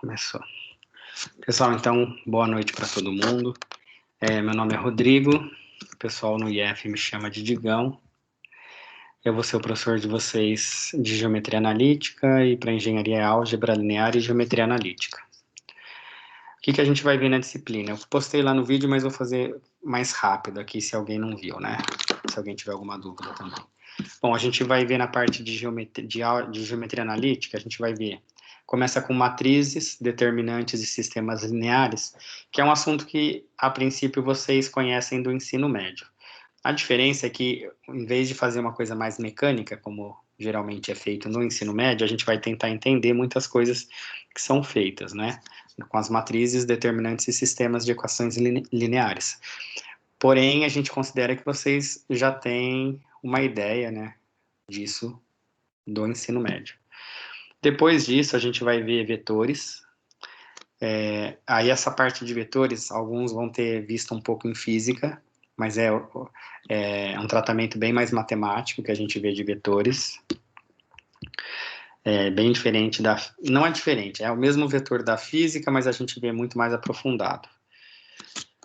Começou. Pessoal, então, boa noite para todo mundo. Meu nome é Rodrigo, o pessoal no IF me chama de Digão. Eu vou ser o professor de vocês de Geometria Analítica e para Engenharia Álgebra Linear e Geometria Analítica. O que a gente vai ver na disciplina? Eu postei lá no vídeo, mas vou fazer mais rápido aqui se alguém não viu, né? Se alguém tiver alguma dúvida também. Bom, a gente vai ver na parte de geometria analítica, a gente vai ver. Começa com matrizes, determinantes e sistemas lineares, que é um assunto que, a princípio, vocês conhecem do ensino médio. A diferença é que, em vez de fazer uma coisa mais mecânica, como geralmente é feito no ensino médio, a gente vai tentar entender muitas coisas que são feitas, né? Com as matrizes, determinantes e sistemas de equações lineares. Porém, a gente considera que vocês já têm uma ideia, né, disso do ensino médio. Depois disso, a gente vai ver vetores. Aí essa parte de vetores, alguns vão ter visto um pouco em física, mas é um tratamento bem mais matemático que a gente vê de vetores. É bem diferente da... Não é diferente, é o mesmo vetor da física, mas a gente vê muito mais aprofundado.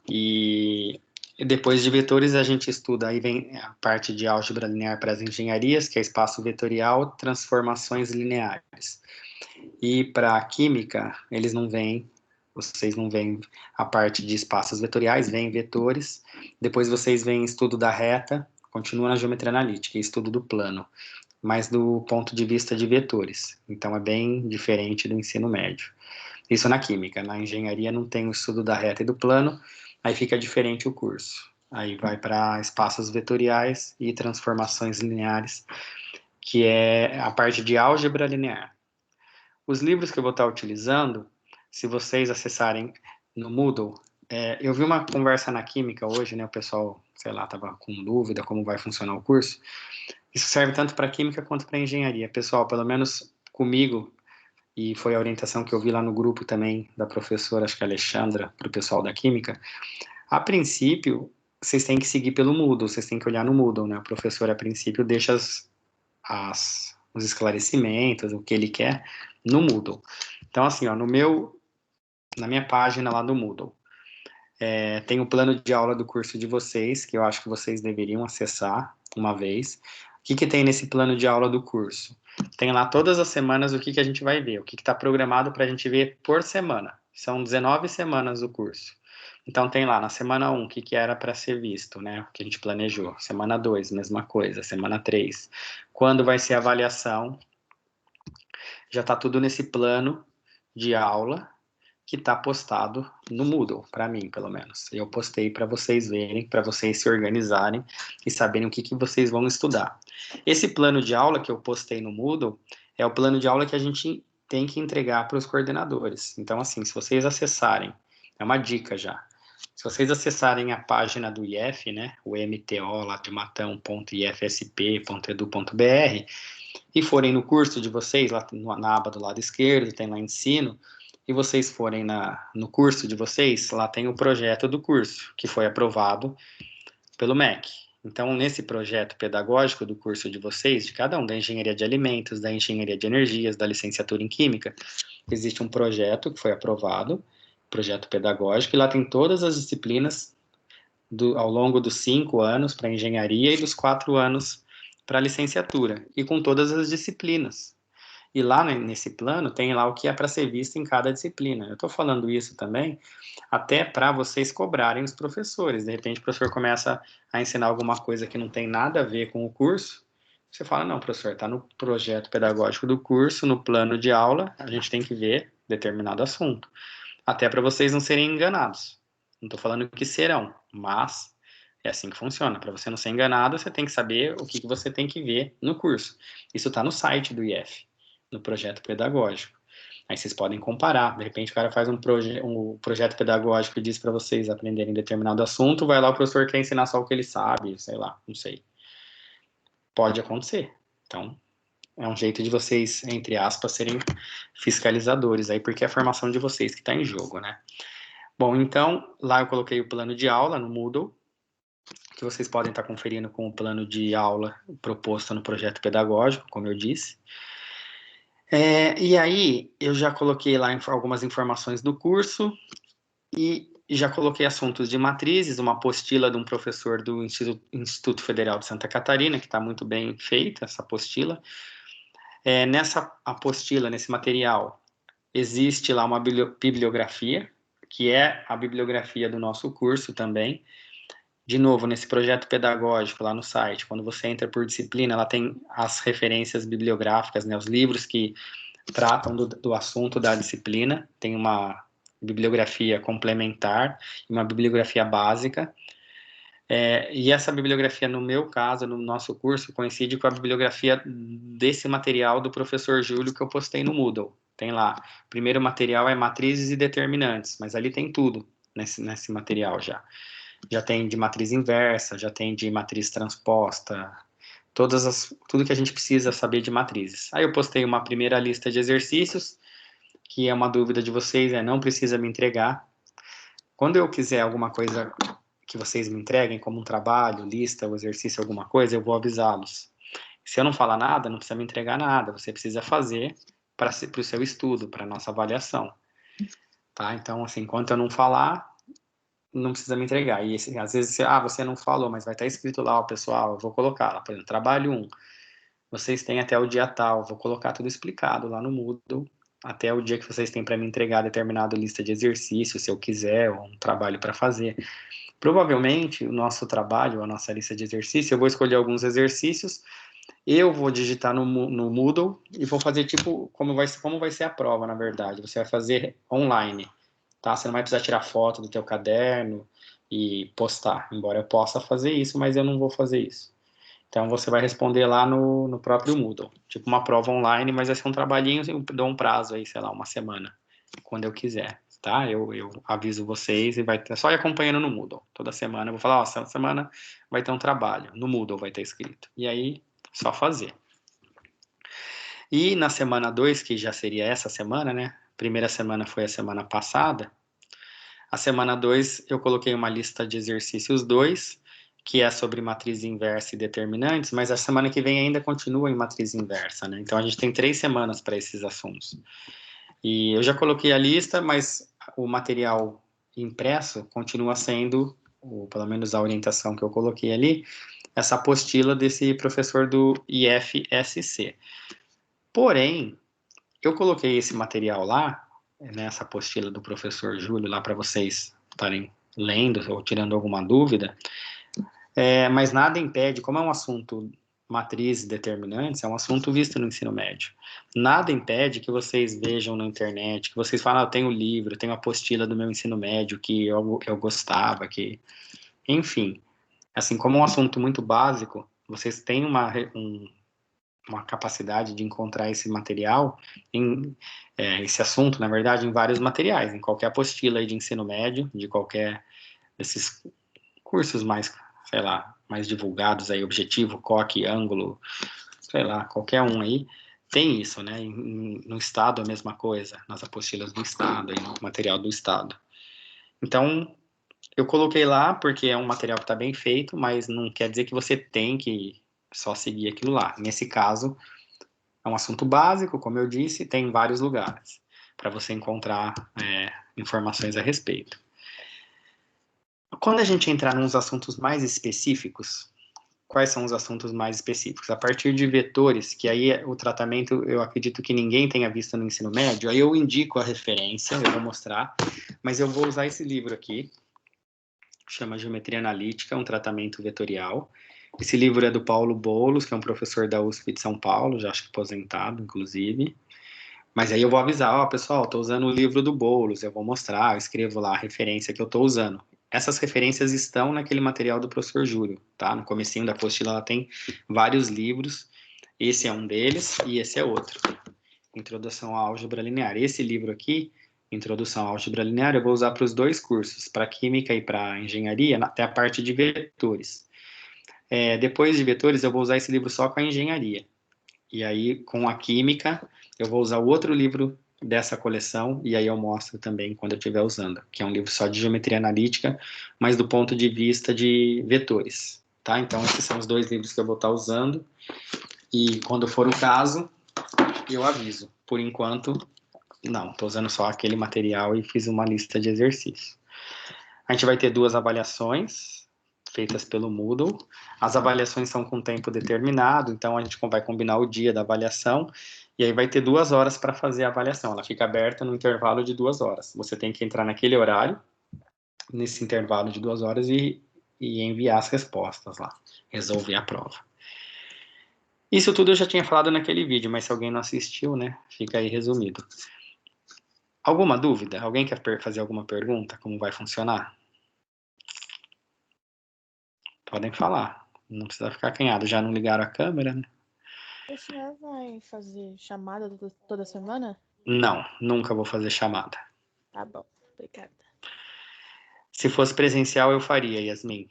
E depois de vetores a gente estuda, aí vem a parte de álgebra linear para as engenharias, que é espaço vetorial, transformações lineares. E para a química, eles não vêm, vocês não veem a parte de espaços vetoriais, vêm vetores. Depois vocês veem estudo da reta, continua na geometria analítica, e estudo do plano, mas do ponto de vista de vetores. Então é bem diferente do ensino médio. Isso na química. Na engenharia não tem o estudo da reta e do plano, aí fica diferente o curso. Aí vai para espaços vetoriais e transformações lineares, que é a parte de álgebra linear. Os livros que eu vou estar utilizando, se vocês acessarem no Moodle, eu vi uma conversa na química hoje, né? O pessoal, sei lá, estava com dúvida como vai funcionar o curso. Isso serve tanto para química quanto para engenharia. Pessoal, pelo menos comigo, e foi a orientação que eu vi lá no grupo também da professora, acho que é Alexandra, para o pessoal da química. A princípio, vocês têm que seguir pelo Moodle, vocês têm que olhar no Moodle, né? O professor, a princípio, deixa os esclarecimentos, o que ele quer, no Moodle. Então, assim, ó, na minha página lá do Moodle, tem o plano de aula do curso de vocês, que eu acho que vocês deveriam acessar uma vez. O que tem nesse plano de aula do curso? Tem lá todas as semanas o que a gente vai ver, o que está programado para a gente ver por semana. São 19 semanas o curso. Então tem lá na semana 1 o que era para ser visto, né? O que a gente planejou. Semana 2, mesma coisa. Semana 3, quando vai ser a avaliação. Já está tudo nesse plano de aula que está postado no Moodle, para mim, pelo menos. Eu postei para vocês verem, para vocês se organizarem e saberem o que vocês vão estudar. Esse plano de aula que eu postei no Moodle é o plano de aula que a gente tem que entregar para os coordenadores. Então, assim, se vocês acessarem, é uma dica já. Se vocês acessarem a página do IF, né, o MTO lá de matão.ifsp.edu.br, e forem no curso de vocês, lá na aba do lado esquerdo, tem lá ensino, e vocês forem no curso de vocês, lá tem o projeto do curso, que foi aprovado pelo MEC. Então, nesse projeto pedagógico do curso de vocês, de cada um, da engenharia de alimentos, da engenharia de energias, da licenciatura em química, existe um projeto que foi aprovado, projeto pedagógico, e lá tem todas as disciplinas ao longo dos 5 anos para engenharia e dos 4 anos para licenciatura, e com todas as disciplinas. E lá nesse plano tem lá o que é para ser visto em cada disciplina. Eu estou falando isso também até para vocês cobrarem os professores. De repente o professor começa a ensinar alguma coisa que não tem nada a ver com o curso. Você fala, não, professor, está no projeto pedagógico do curso, no plano de aula, a gente tem que ver determinado assunto. Até para vocês não serem enganados. Não estou falando que serão, mas é assim que funciona. Para você não ser enganado, você tem que saber o que você tem que ver no curso. Isso está no site do IF, no projeto pedagógico. Aí vocês podem comparar. De repente o cara faz um projeto pedagógico e diz para vocês aprenderem determinado assunto, vai lá o professor quer ensinar só o que ele sabe, sei lá, não sei. Pode acontecer. Então, é um jeito de vocês, entre aspas, serem fiscalizadores aí, porque é a formação de vocês que está em jogo, né? Bom, então, lá eu coloquei o plano de aula no Moodle, que vocês podem estar conferindo com o plano de aula proposto no projeto pedagógico, como eu disse. E aí, eu já coloquei lá algumas informações do curso e já coloquei assuntos de matrizes, uma apostila de um professor do Instituto Federal de Santa Catarina, que está muito bem feita, essa apostila. Nessa apostila, nesse material, existe lá uma bibliografia, que é a bibliografia do nosso curso também. De novo, nesse projeto pedagógico lá no site, quando você entra por disciplina, ela tem as referências bibliográficas, né, os livros que tratam do assunto da disciplina, tem uma bibliografia complementar e uma bibliografia básica. E essa bibliografia, no meu caso, no nosso curso, coincide com a bibliografia desse material do professor Júlio que eu postei no Moodle. Tem lá, o primeiro material é matrizes e determinantes, mas ali tem tudo nesse material já. Já tem de matriz inversa, já tem de matriz transposta, tudo que a gente precisa saber de matrizes. Aí eu postei uma primeira lista de exercícios, que é uma dúvida de vocês, não precisa me entregar. Quando eu quiser alguma coisa que vocês me entreguem, como um trabalho, lista, ou exercício, alguma coisa, eu vou avisá-los. Se eu não falar nada, não precisa me entregar nada, você precisa fazer para o seu estudo, para a nossa avaliação. Tá? Então, assim, enquanto eu não falar, não precisa me entregar. E às vezes, você não falou, mas vai estar escrito lá, ó, pessoal, eu vou colocar lá, por exemplo, trabalho 1. Vocês têm até o dia tal, vou colocar tudo explicado lá no Moodle, até o dia que vocês têm para me entregar determinada lista de exercícios, se eu quiser, ou um trabalho para fazer. Provavelmente, o nosso trabalho, a nossa lista de exercícios, eu vou escolher alguns exercícios, eu vou digitar no Moodle e vou fazer tipo, como vai ser a prova, na verdade. Você vai fazer online, tá? Você não vai precisar tirar foto do teu caderno e postar, embora eu possa fazer isso, mas eu não vou fazer isso. Então, você vai responder lá no próprio Moodle, tipo uma prova online, mas vai ser um trabalhinho, eu dou um prazo aí, sei lá, uma semana, quando eu quiser, tá? Eu aviso vocês e vai ter, só ir acompanhando no Moodle. Toda semana eu vou falar, ó, essa semana vai ter um trabalho, no Moodle vai ter escrito. E aí, só fazer. E na semana 2, que já seria essa semana, né? Primeira semana foi a semana passada. A semana 2 eu coloquei uma lista de exercícios 2, que é sobre matriz inversa e determinantes, mas a semana que vem ainda continua em matriz inversa, né? Então a gente tem 3 semanas para esses assuntos. E eu já coloquei a lista, mas o material impresso continua sendo, pelo menos a orientação que eu coloquei ali, essa apostila desse professor do IFSC. Porém, eu coloquei esse material lá, nessa apostila do professor Júlio, lá para vocês estarem lendo ou tirando alguma dúvida, mas nada impede, como é um assunto matrizes determinantes, é um assunto visto no ensino médio. Nada impede que vocês vejam na internet, que vocês falem, eu tenho livro, eu tenho apostila do meu ensino médio que eu gostava, que... Enfim, assim, como é um assunto muito básico, vocês têm uma capacidade de encontrar esse material, esse assunto, na verdade, em vários materiais, em qualquer apostila aí de ensino médio, de qualquer desses cursos mais, sei lá, mais divulgados aí, Objetivo, Coque, Ângulo, sei lá, qualquer um aí, tem isso, né? No Estado a mesma coisa, nas apostilas do Estado, aí, no material do Estado. Então, eu coloquei lá porque é um material que está bem feito, mas não quer dizer que você tem que só seguir aquilo lá. Nesse caso, é um assunto básico, como eu disse, tem em vários lugares para você encontrar informações a respeito. Quando a gente entrar nos assuntos mais específicos, quais são os assuntos mais específicos? A partir de vetores, que aí o tratamento eu acredito que ninguém tenha visto no ensino médio, aí eu indico a referência, eu vou mostrar, mas eu vou usar esse livro aqui, chama Geometria Analítica, um tratamento vetorial. Esse livro é do Paulo Boulos, que é um professor da USP de São Paulo, já acho que aposentado, inclusive. Mas aí eu vou avisar, ó, pessoal, estou usando o livro do Boulos, eu vou mostrar, eu escrevo lá a referência que eu estou usando. Essas referências estão naquele material do professor Júlio, tá? No comecinho da apostila ela tem vários livros, esse é um deles e esse é outro. Introdução à Álgebra Linear. Esse livro aqui, Introdução à Álgebra Linear, eu vou usar para os dois cursos, para Química e para Engenharia, até a parte de vetores. Depois de vetores, eu vou usar esse livro só com a Engenharia. E aí, com a Química, eu vou usar o outro livro dessa coleção, e aí eu mostro também quando eu estiver usando, que é um livro só de geometria analítica, mas do ponto de vista de vetores, tá? Então, esses são os dois livros que eu vou estar usando, e quando for o caso, eu aviso. Por enquanto, não. Estou usando só aquele material e fiz uma lista de exercícios. A gente vai ter 2 avaliações feitas pelo Moodle. As avaliações são com tempo determinado, então a gente vai combinar o dia da avaliação e aí vai ter 2 horas para fazer a avaliação. Ela fica aberta no intervalo de 2 horas. Você tem que entrar naquele horário, nesse intervalo de 2 horas e enviar as respostas lá, resolver a prova. Isso tudo eu já tinha falado naquele vídeo, mas se alguém não assistiu, né, fica aí resumido. Alguma dúvida? Alguém quer fazer alguma pergunta? Como vai funcionar? Podem falar. Não precisa ficar acanhado. Já não ligaram a câmera, né? O senhor vai fazer chamada toda semana? Não, nunca vou fazer chamada. Tá bom, obrigada. Se fosse presencial, eu faria, Yasmin.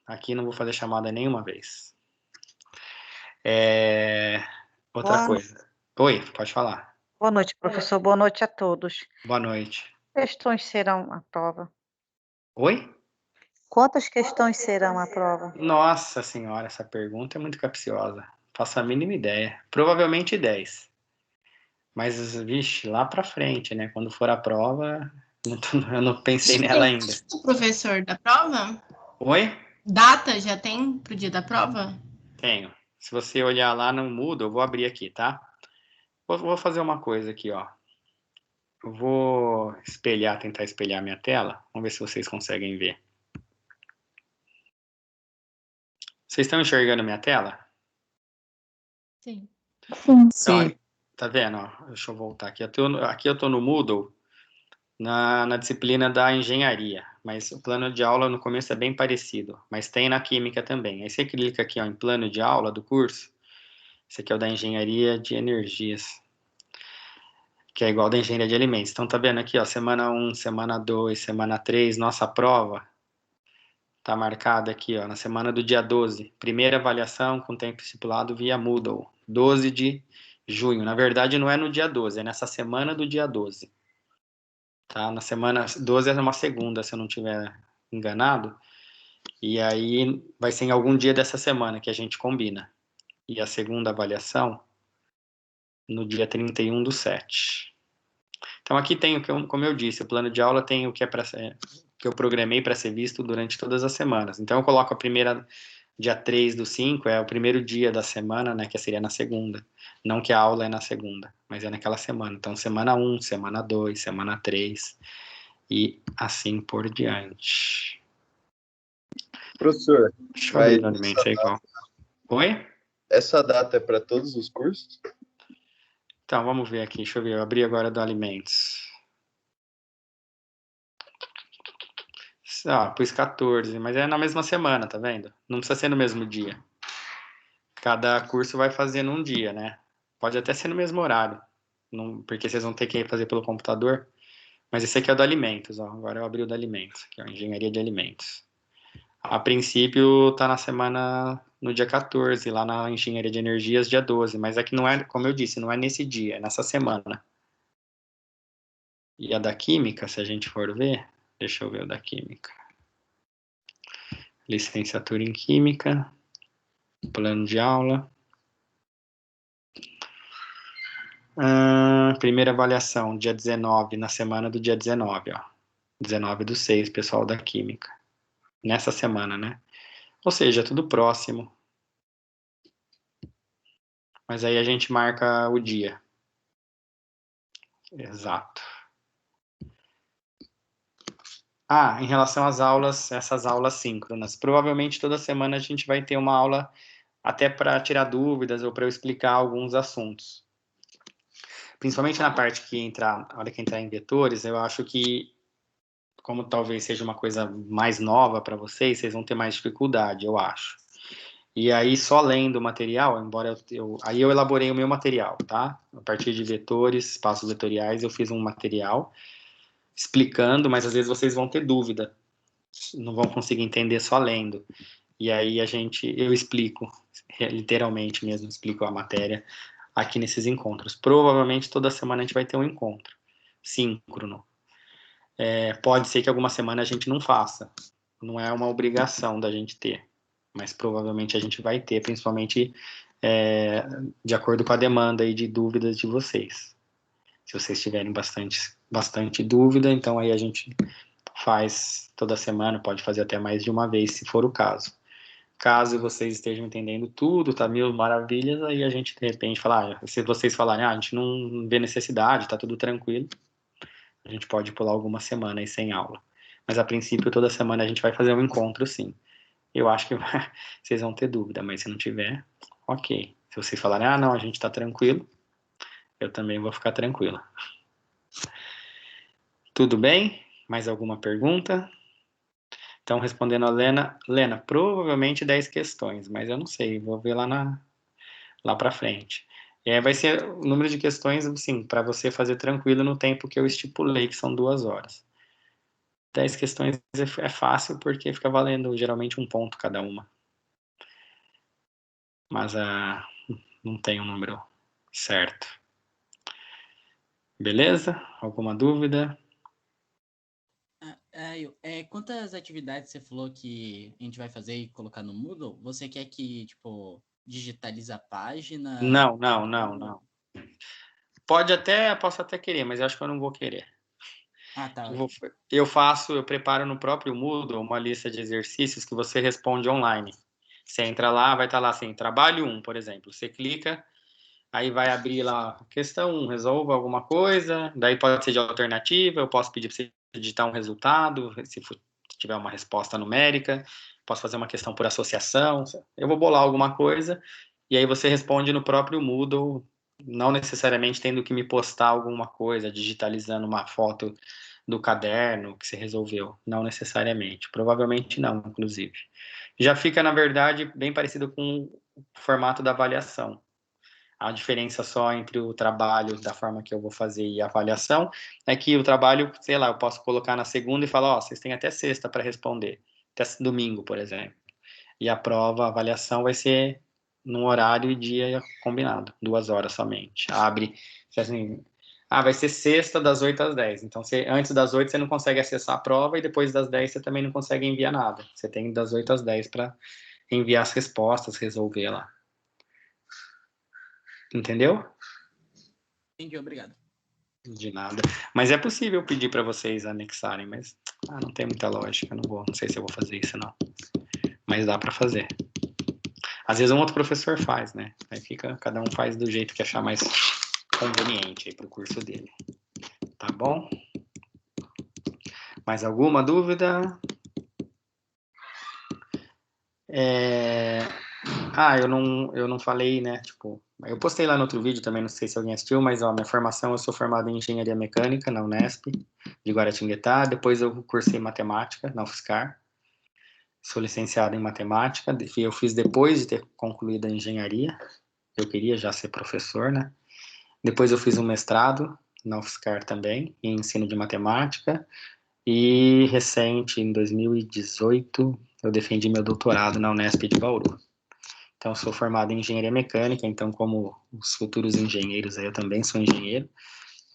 Aqui não vou fazer chamada nenhuma vez. Outra Boa, coisa. Oi, pode falar. boa noite, professor. Boa noite a todos. Boa noite. Questões serão a prova? Oi? Quantas questões serão a prova? Nossa senhora, essa pergunta é muito capciosa. Faço a mínima ideia. Provavelmente 10. Mas, vixe, lá pra frente, né? Quando for a prova, eu não pensei nela ainda. O professor da prova? Oi? Data já tem pro dia da prova? Tenho. Se você olhar lá no Moodle, eu vou abrir aqui, tá? Vou fazer uma coisa aqui, ó. Eu vou tentar espelhar minha tela. Vamos ver se vocês conseguem ver. Vocês estão enxergando minha tela? Sim. Então, tá vendo? Ó, deixa eu voltar aqui. Aqui eu tô no Moodle, na disciplina da engenharia. Mas o plano de aula no começo é bem parecido. Mas tem na química também. Aí você clica aqui, ó, em plano de aula do curso. Esse aqui é o da engenharia de energias, que é igual da engenharia de alimentos. Então, tá vendo aqui, ó, semana 1, semana 2, semana 3, nossa prova tá marcada aqui, ó, na semana do dia 12. Primeira avaliação com tempo estipulado via Moodle, 12 de junho. Na verdade, não é no dia 12, é nessa semana do dia 12. Tá? Na semana 12 é uma segunda, se eu não tiver enganado. E aí vai ser em algum dia dessa semana que a gente combina. E a segunda avaliação no dia 31/7. Então aqui tem o que, como eu disse, o plano de aula tem o que é para ser, que eu programei para ser visto durante todas as semanas. Então eu coloco a primeira, dia 3/5, é o primeiro dia da semana, né, que seria na segunda. Não que a aula é na segunda, mas é naquela semana. Então semana 1, semana 2, semana 3 e assim por diante. Professor, Deixa eu abrir no Alimentos, é igual. Oi? Essa data é para todos os cursos? Então, vamos ver aqui. Deixa eu ver. Eu abri agora do Alimentos. Pus 14, mas é na mesma semana, tá vendo? Não precisa ser no mesmo dia. Cada curso vai fazer num dia, né? Pode até ser no mesmo horário, porque vocês vão ter que fazer pelo computador. Mas esse aqui é o do Alimentos, ó. Agora eu abri o do Alimentos, que é a Engenharia de Alimentos. A princípio tá na semana, no dia 14, lá na Engenharia de Energias, dia 12. Mas é que não é, como eu disse, não é nesse dia, é nessa semana. E a da Química, se a gente for ver, deixa eu ver o da Química. Licenciatura em Química, plano de aula. Primeira avaliação, dia 19, na semana do dia 19, ó. 19/6, pessoal da Química. Nessa semana, né? Ou seja, é tudo próximo. Mas aí a gente marca o dia. Exato. Em relação às aulas, essas aulas síncronas. Provavelmente toda semana a gente vai ter uma aula até para tirar dúvidas ou para eu explicar alguns assuntos. Principalmente na parte que entrar, a hora que entrar em vetores, eu acho que, como talvez seja uma coisa mais nova para vocês, vocês vão ter mais dificuldade, eu acho. E aí, só lendo o material, embora aí eu elaborei o meu material, tá? A partir de vetores, espaços vetoriais, eu fiz um material explicando, mas às vezes vocês vão ter dúvida, não vão conseguir entender só lendo. E aí eu explico, literalmente mesmo, explico a matéria aqui nesses encontros. Provavelmente toda semana a gente vai ter um encontro síncrono. Pode ser que alguma semana a gente não faça, não é uma obrigação da gente ter, mas provavelmente a gente vai ter, principalmente de acordo com a demanda aí de dúvidas de vocês. Se vocês tiverem bastante dúvida, então aí a gente faz toda semana, pode fazer até mais de uma vez, se for o caso. Caso vocês estejam entendendo tudo, tá mil maravilhas, aí a gente de repente fala, se vocês falarem, a gente não vê necessidade, tá tudo tranquilo, a gente pode pular alguma semana aí sem aula. Mas a princípio, toda semana a gente vai fazer um encontro, sim. Eu acho que vocês vão ter dúvida, mas se não tiver, ok. Se vocês falarem, não, a gente tá tranquilo, eu também vou ficar tranquilo. Tudo bem? Mais alguma pergunta? Então, respondendo a Lena, provavelmente 10 questões, mas eu não sei, vou ver lá para frente. Vai ser o número de questões, assim, para você fazer tranquilo no tempo que eu estipulei, que são 2 horas. 10 questões é fácil, porque fica valendo geralmente 1 ponto cada uma. Mas não tem um número certo. Beleza? Alguma dúvida? Quantas atividades você falou que a gente vai fazer e colocar no Moodle? Você quer que, tipo, digitalize a página? Não. Posso até querer, mas eu acho que eu não vou querer. Tá. Eu preparo no próprio Moodle uma lista de exercícios que você responde online. Você entra lá, vai estar lá assim, trabalho 1, por exemplo. Você clica, aí vai abrir lá, questão 1, resolva alguma coisa, daí pode ser de alternativa, eu posso pedir para você digitar um resultado, se tiver uma resposta numérica, posso fazer uma questão por associação, eu vou bolar alguma coisa, e aí você responde no próprio Moodle, não necessariamente tendo que me postar alguma coisa, digitalizando uma foto do caderno que você resolveu, não necessariamente, provavelmente não, inclusive. Já fica, na verdade, bem parecido com o formato da avaliação. A diferença só entre o trabalho, da forma que eu vou fazer, e a avaliação, é que o trabalho, sei lá, eu posso colocar na segunda e falar, vocês têm até sexta para responder, até domingo, por exemplo. E a prova, a avaliação vai ser num horário e dia combinado, 2 horas somente. Abre, assim, vai ser sexta das 8 às 10. Então, antes das 8 você não consegue acessar a prova e depois das 10 você também não consegue enviar nada. Você tem das 8 às 10 para enviar as respostas, resolver lá. Entendeu? Entendi, obrigado. De nada. Mas é possível pedir para vocês anexarem, mas não tem muita lógica. Não sei se eu vou fazer isso, não. Mas dá para fazer. Às vezes um outro professor faz, né? Aí cada um faz do jeito que achar mais conveniente aí para o curso dele. Tá bom? Mais alguma dúvida? Eu não falei, né? Tipo, eu postei lá no outro vídeo também, não sei se alguém assistiu, mas minha formação, eu sou formado em Engenharia Mecânica na Unesp, de Guaratinguetá. Depois eu cursei Matemática na UFSCar. Sou licenciado em Matemática. Eu fiz depois de ter concluído a engenharia. Eu queria já ser professor, né? Depois eu fiz um mestrado na UFSCar também, em ensino de matemática. E recente, em 2018, eu defendi meu doutorado na Unesp de Bauru. Então, sou formado em engenharia mecânica, então, como os futuros engenheiros, eu também sou engenheiro.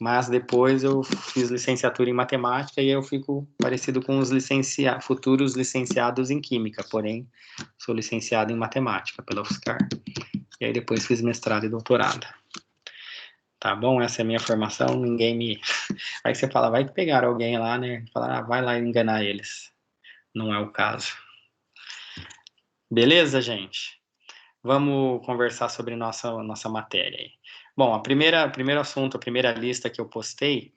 Mas depois eu fiz licenciatura em matemática e eu fico parecido com os futuros licenciados em química, porém, sou licenciado em matemática pela UFSCar. E aí depois fiz mestrado e doutorado. Tá bom? Essa é a minha formação, ninguém me... Aí você fala, vai pegar alguém lá, né? Fala, vai lá enganar eles. Não é o caso. Beleza, gente? Vamos conversar sobre nossa matéria aí. Bom, primeiro assunto, a primeira lista que eu postei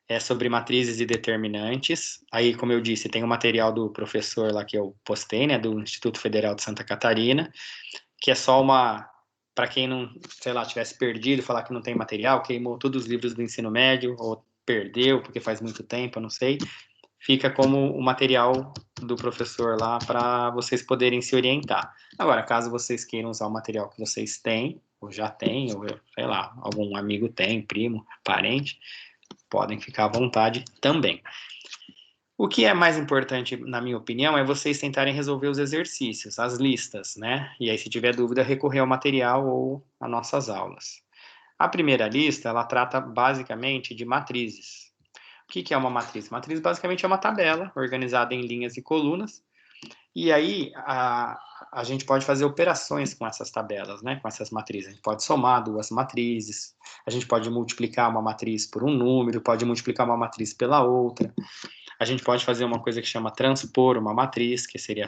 é sobre matrizes e determinantes. Aí, como eu disse, tem o material do professor lá que eu postei, né, do Instituto Federal de Santa Catarina, que é só para quem não, sei lá, tivesse perdido, falar que não tem material, queimou todos os livros do ensino médio, ou perdeu porque faz muito tempo, eu não sei, fica como o material do professor lá para vocês poderem se orientar. Agora, caso vocês queiram usar o material que vocês têm, ou já têm, ou sei lá, algum amigo tem, primo, parente, podem ficar à vontade também. O que é mais importante, na minha opinião, é vocês tentarem resolver os exercícios, as listas, né? E aí, se tiver dúvida, recorrer ao material ou às nossas aulas. A primeira lista, ela trata basicamente de matrizes. O que é uma matriz? Matriz basicamente é uma tabela organizada em linhas e colunas. E aí, a gente pode fazer operações com essas tabelas, né? Com essas matrizes. A gente pode somar duas matrizes, a gente pode multiplicar uma matriz por um número, pode multiplicar uma matriz pela outra. A gente pode fazer uma coisa que chama transpor uma matriz, que seria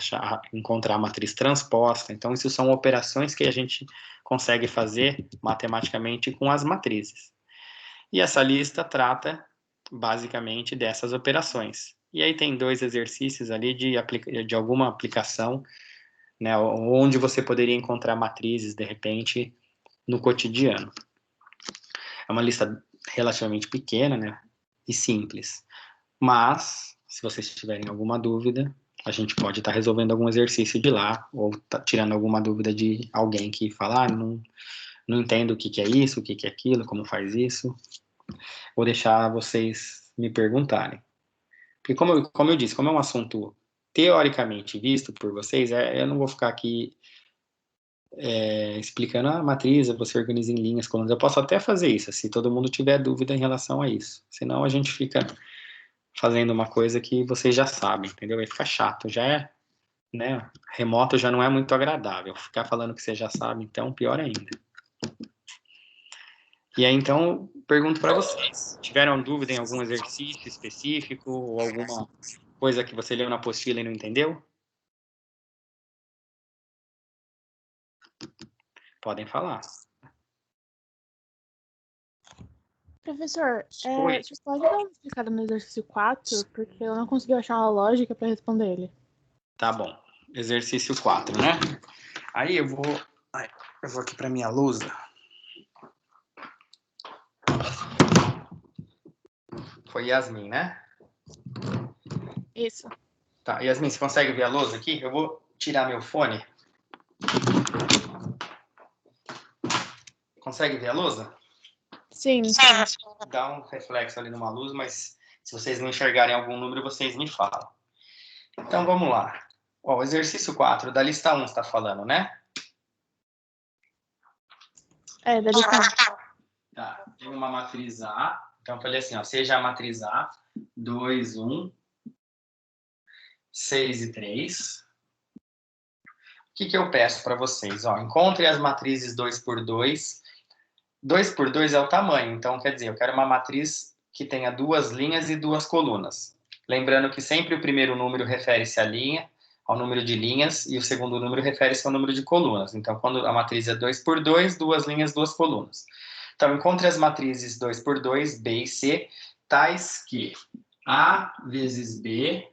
encontrar a matriz transposta. Então, isso são operações que a gente consegue fazer matematicamente com as matrizes. E essa lista trata, basicamente, dessas operações. E aí tem 2 exercícios ali de alguma aplicação, né, onde você poderia encontrar matrizes, de repente, no cotidiano. É uma lista relativamente pequena, né, e simples. Mas, se vocês tiverem alguma dúvida, a gente pode estar resolvendo algum exercício de lá, ou tirando alguma dúvida de alguém que fala, não entendo o que é isso, o que é aquilo, como faz isso. Vou deixar vocês me perguntarem. Porque como eu disse, como é um assunto teoricamente visto por vocês, eu não vou ficar aqui explicando a matriz, você organiza em linhas, colunas. Eu posso até fazer isso, se todo mundo tiver dúvida em relação a isso. Senão a gente fica fazendo uma coisa que vocês já sabem, entendeu? Vai ficar chato, já é, né? Remoto já não é muito agradável. Ficar falando que você já sabe, então, pior ainda. E aí, então, pergunto para vocês, tiveram dúvida em algum exercício específico ou alguma coisa que você leu na apostila e não entendeu? Podem falar. Professor, Oi. você pode dar uma explicada no exercício 4? Porque eu não consegui achar uma lógica para responder ele. Tá bom. Exercício 4, né? Aí eu vou aqui para minha lousa. Foi Yasmin, né? Isso. Tá, Yasmin, você consegue ver a lousa aqui? Eu vou tirar meu fone. Consegue ver a lousa? Sim. Dá um reflexo ali numa luz, mas se vocês não enxergarem algum número, vocês me falam. Então, vamos lá. Ó, o exercício 4, da lista 1 está falando, né? Da lista 1. Tá, tem uma matriz A. Então, eu falei assim, ó, seja a matriz A, 2, 1, 6 e 3. O que eu peço para vocês? Ó, encontre as matrizes 2 por 2. 2 por 2 é o tamanho, então quer dizer, eu quero uma matriz que tenha 2 linhas e 2 colunas. Lembrando que sempre o primeiro número refere-se à linha, ao número de linhas, e o segundo número refere-se ao número de colunas. Então, quando a matriz é 2 por 2, 2 linhas, 2 colunas. Então, encontre as matrizes 2 por 2, B e C, tais que A vezes B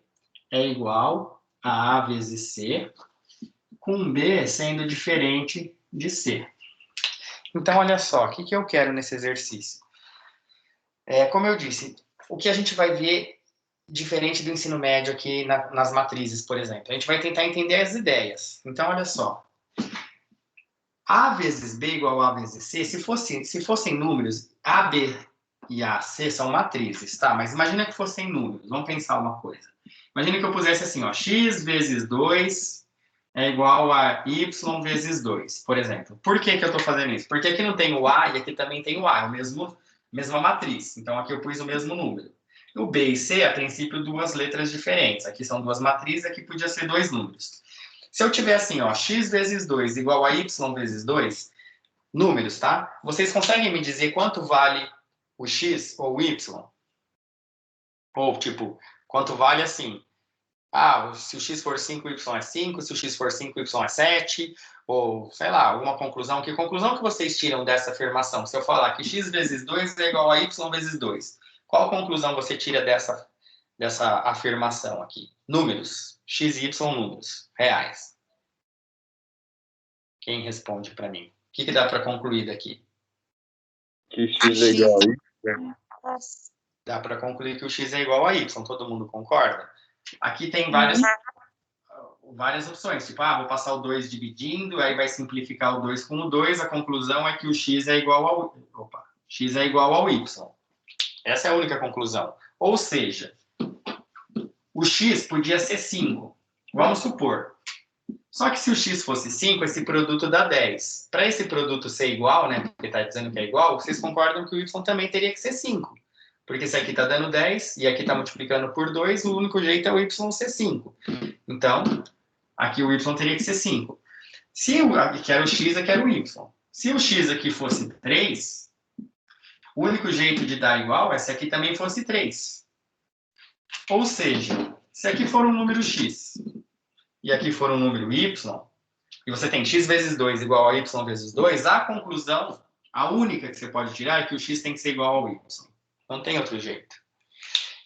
é igual a A vezes C, com B sendo diferente de C. Então, olha só, o que eu quero nesse exercício? Como eu disse, o que a gente vai ver diferente do ensino médio aqui nas matrizes, por exemplo? A gente vai tentar entender as ideias. Então, olha só. A vezes B igual a vezes C, se fossem números, A, B e A, C são matrizes, tá? Mas imagina que fossem números. Vamos pensar uma coisa. Imagina que eu pusesse assim, ó, x vezes 2 é igual a y vezes 2, por exemplo. Por que eu estou fazendo isso? Porque aqui não tem o A e aqui também tem o A, é a mesma matriz. Então, aqui eu pus o mesmo número. O B e C, a princípio, 2 letras diferentes. Aqui são 2 matrizes, aqui podia ser 2 números. Se eu tiver assim, ó, x vezes 2 igual a y vezes 2, números, tá? Vocês conseguem me dizer quanto vale o x ou o y? Ou, tipo, quanto vale assim? Se o x for 5, o y é 5, se o x for 5, o y é 7, ou, sei lá, alguma conclusão. Que conclusão que vocês tiram dessa afirmação? Se eu falar que x vezes 2 é igual a y vezes 2, qual conclusão você tira dessa afirmação aqui? Números, x e y números, reais. Quem responde para mim? O que dá para concluir daqui? Que x é igual a y. Dá para concluir que o x é igual a y, todo mundo concorda? Aqui tem várias opções, tipo, vou passar o 2 dividindo, aí vai simplificar o 2 com o 2, a conclusão é que o x é igual ao y. Essa é a única conclusão. Ou seja, o x podia ser 5, vamos supor. Só que se o x fosse 5, esse produto dá 10. Para esse produto ser igual, né, porque está dizendo que é igual, vocês concordam que o y também teria que ser 5. Porque se aqui está dando 10 e aqui está multiplicando por 2, o único jeito é o y ser 5. Então, aqui o y teria que ser 5. Se aqui era o x, aqui era o y. Se o x aqui fosse 3, o único jeito de dar igual é se aqui também fosse 3. Ou seja, se aqui for um número x e aqui for um número y, e você tem x vezes 2 igual a y vezes 2, a conclusão, a única que você pode tirar é que o x tem que ser igual ao y. Não tem outro jeito.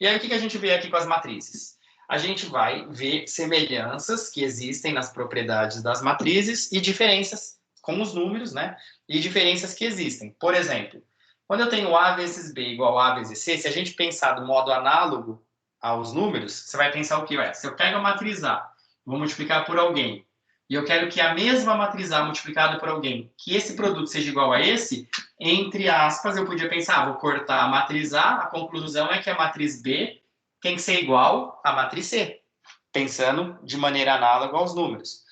E aí, o que a gente vê aqui com as matrizes? A gente vai ver semelhanças que existem nas propriedades das matrizes e diferenças com os números, né? E diferenças que existem. Por exemplo, quando eu tenho A vezes B igual a vezes C, se a gente pensar do modo análogo aos números, você vai pensar o que? Se eu pego a matriz A, vou multiplicar por alguém, e eu quero que a mesma matriz A multiplicada por alguém, que esse produto seja igual a esse, entre aspas, eu podia pensar, vou cortar a matriz A conclusão é que a matriz B tem que ser igual à matriz C, pensando de maneira análoga aos números.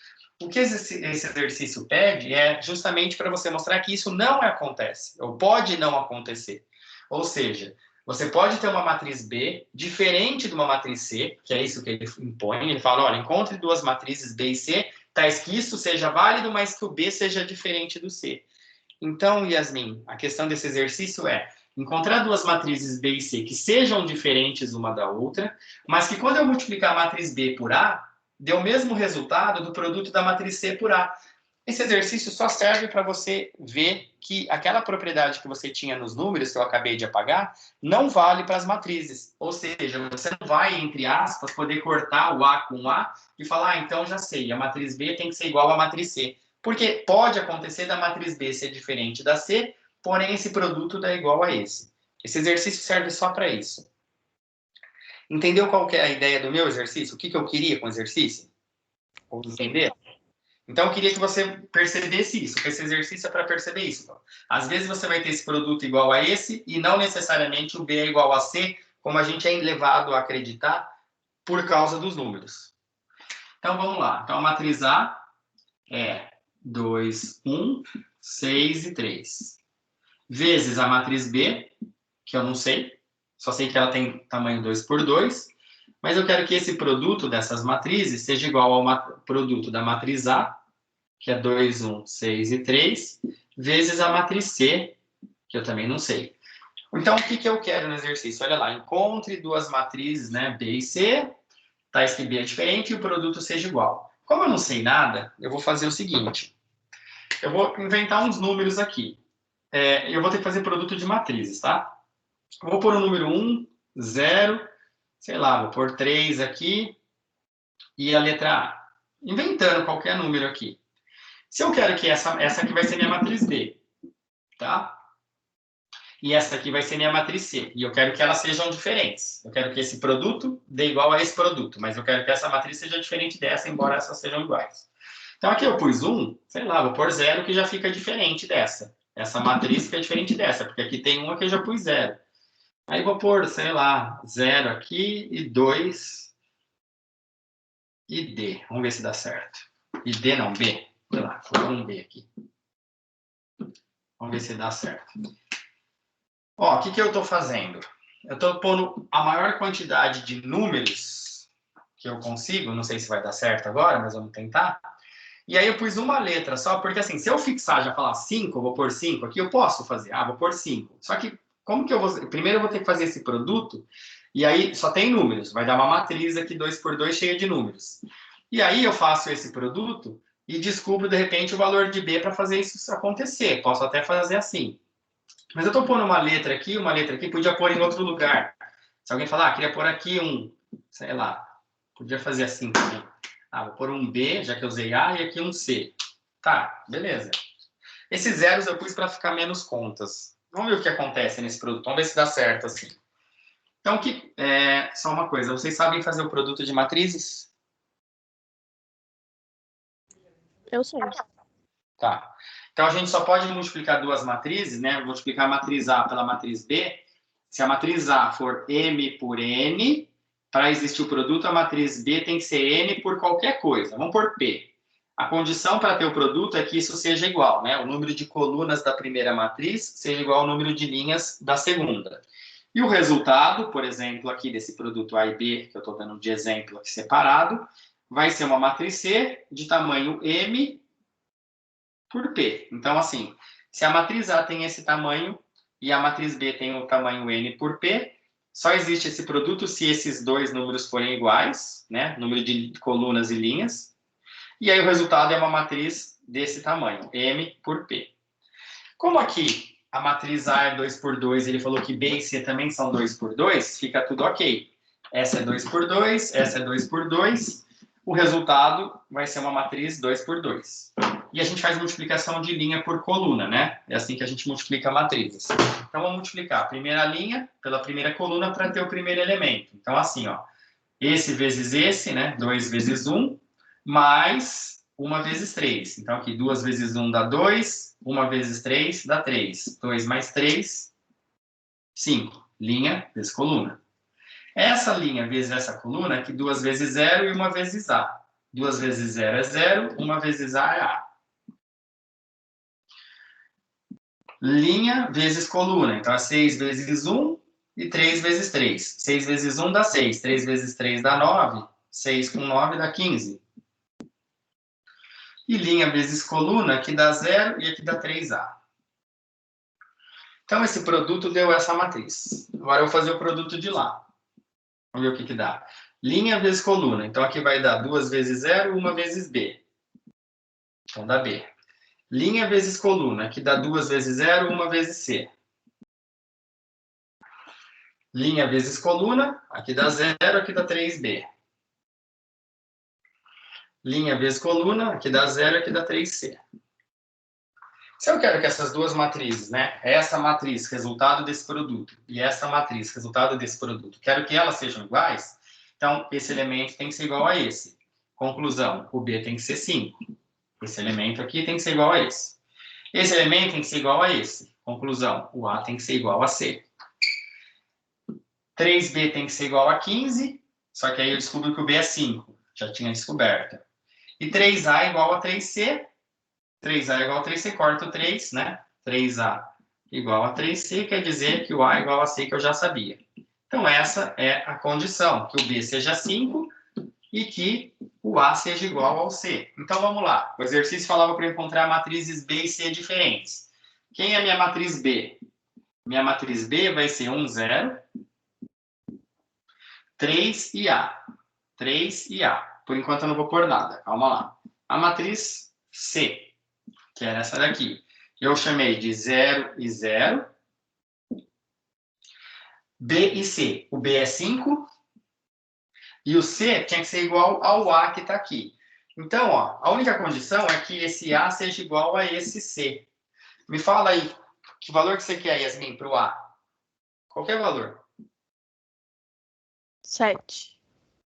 O que esse exercício pede é justamente para você mostrar que isso não acontece, ou pode não acontecer. Ou seja, você pode ter uma matriz B diferente de uma matriz C, que é isso que ele impõe. Ele fala, olha, encontre duas matrizes B e C, tais que isso seja válido, mas que o B seja diferente do C. Então, Yasmin, a questão desse exercício é encontrar duas matrizes B e C que sejam diferentes uma da outra, mas que quando eu multiplicar a matriz B por A, dê o mesmo resultado do produto da matriz C por A. Esse exercício só serve para você ver que aquela propriedade que você tinha nos números, que eu acabei de apagar, não vale para as matrizes. Ou seja, você não vai, entre aspas, poder cortar o A com A e falar, então já sei, a matriz B tem que ser igual à matriz C. Porque pode acontecer da matriz B ser diferente da C, porém esse produto dá igual a esse. Esse exercício serve só para isso. Entendeu qual que é a ideia do meu exercício? O que eu queria com o exercício? Ou entender? Então, eu queria que você percebesse isso, que esse exercício é para perceber isso. Então, às vezes você vai ter esse produto igual a esse e não necessariamente o B é igual a C, como a gente é levado a acreditar por causa dos números. Então, vamos lá. Então, a matriz A é 2, 1, 6 e 3. Vezes a matriz B, que eu não sei, só sei que ela tem tamanho 2 por 2, mas eu quero que esse produto dessas matrizes seja igual ao produto da matriz A, que é 2, 1, 6 e 3, vezes a matriz C, que eu também não sei. Então, o que eu quero no exercício? Olha lá, encontre duas matrizes, né, B e C, tais que B é diferente e o produto seja igual. Como eu não sei nada, eu vou fazer o seguinte. Eu vou inventar uns números aqui. Eu vou ter que fazer produto de matrizes, tá? Eu vou pôr o número 1, 0, sei lá, vou pôr 3 aqui e a letra A. Inventando qualquer número aqui. Se eu quero que essa aqui vai ser minha matriz B, tá? E essa aqui vai ser minha matriz C. E eu quero que elas sejam diferentes. Eu quero que esse produto dê igual a esse produto, mas eu quero que essa matriz seja diferente dessa, embora essas sejam iguais. Então, aqui eu pus 1, sei lá, vou pôr 0, que já fica diferente dessa. Essa matriz fica diferente dessa, porque aqui tem 1, aqui eu já pus 0. Aí vou pôr, sei lá, 0 aqui e 2 e D. Vamos ver se dá certo. E D não, B. Sei lá, vou pôr um B aqui. Vamos ver se dá certo. Ó, o que eu estou fazendo? Eu estou pondo a maior quantidade de números que eu consigo. Não sei se vai dar certo agora, mas vamos tentar. E aí eu pus uma letra só, porque assim, se eu fixar já falar 5, eu vou pôr 5 aqui, eu posso fazer. Ah, vou pôr 5. Só que, como que eu vou... Primeiro eu vou ter que fazer esse produto, e aí só tem números. Vai dar uma matriz aqui 2 por 2 cheia de números. E aí eu faço esse produto e descubro, de repente, o valor de B para fazer isso acontecer. Posso até fazer assim. Mas eu estou pondo uma letra aqui, podia pôr em outro lugar. Se alguém falar, queria pôr aqui um, sei lá, podia fazer assim também. Vou pôr um B, já que eu usei A, e aqui um C. Tá, beleza. Esses zeros eu pus para ficar menos contas. Vamos ver o que acontece nesse produto. Vamos ver se dá certo assim. Então, só uma coisa. Vocês sabem fazer o produto de matrizes? Eu sei. Tá. Então, a gente só pode multiplicar duas matrizes, né? Multiplicar a matriz A pela matriz B. Se a matriz A for M por N, para existir o produto, a matriz B tem que ser N por qualquer coisa. Vamos por P. A condição para ter o produto é que isso seja igual, né? O número de colunas da primeira matriz seja igual ao número de linhas da segunda. E o resultado, por exemplo, aqui desse produto A e B, que eu estou dando de exemplo aqui separado, vai ser uma matriz C de tamanho M por P. Então, assim, se a matriz A tem esse tamanho e a matriz B tem o tamanho N por P, só existe esse produto se esses dois números forem iguais, né? Número de colunas e linhas. E aí o resultado é uma matriz desse tamanho, M por P. Como aqui a matriz A é 2 por 2, ele falou que B e C também são 2 por 2, fica tudo ok. Essa é 2 por 2, essa é 2 por 2. O resultado vai ser uma matriz 2 por 2. E a gente faz multiplicação de linha por coluna, né? É assim que a gente multiplica matrizes. Então, vamos multiplicar a primeira linha pela primeira coluna para ter o primeiro elemento. Então, assim, ó, esse vezes esse, né? 2 vezes 1, mais 1 vezes 3. Então, aqui, 2 vezes 1 dá 2, 1 vezes 3 dá 3. 2 mais 3, 5. Linha vezes coluna. Essa linha vezes essa coluna, aqui 2 vezes 0 e 1 vezes A. 2 vezes 0 é 0, 1 vezes A é A. Linha vezes coluna. Então, é 6 vezes 1 e 3 vezes 3. 6 vezes 1 dá 6. 3 vezes 3 dá 9. 6 com 9 dá 15. E linha vezes coluna, aqui dá 0 e aqui dá 3A. Então, esse produto deu essa matriz. Agora, eu vou fazer o produto de lá. Vamos ver o que dá. Linha vezes coluna. Então, aqui vai dar 2 vezes 0, 1 vezes B. Então, dá B. Linha vezes coluna. Aqui dá 2 vezes 0, 1 vezes C. Linha vezes coluna. Aqui dá 0, aqui dá 3B. Linha vezes coluna. Aqui dá 0, aqui dá 3C. Se eu quero que essas duas matrizes, né? Essa matriz, resultado desse produto, e essa matriz, resultado desse produto, quero que elas sejam iguais, então esse elemento tem que ser igual a esse. Conclusão, o B tem que ser 5. Esse elemento aqui tem que ser igual a esse. Esse elemento tem que ser igual a esse. Conclusão, o A tem que ser igual a C. 3B tem que ser igual a 15, só que aí eu descubro que o B é 5. Já tinha descoberto. E 3A é igual a 3C. 3A é igual a 3C, corta o 3, né? 3A igual a 3C, quer dizer que o A é igual a C, que eu já sabia. Então, essa é a condição, que o B seja 5 e que o A seja igual ao C. Então, vamos lá. O exercício falava para encontrar matrizes B e C diferentes. Quem é minha matriz B? Minha matriz B vai ser 1, 0, 3 e A. 3 e A. Por enquanto, eu não vou pôr nada. Calma lá. A matriz C, que era essa daqui. Eu chamei de 0 e 0. B e C. O B é 5. E o C tinha que ser igual ao A que está aqui. Então, ó, a única condição é que esse A seja igual a esse C. Me fala aí, que valor que você quer, Yasmin, para o A? Qualquer valor. 7.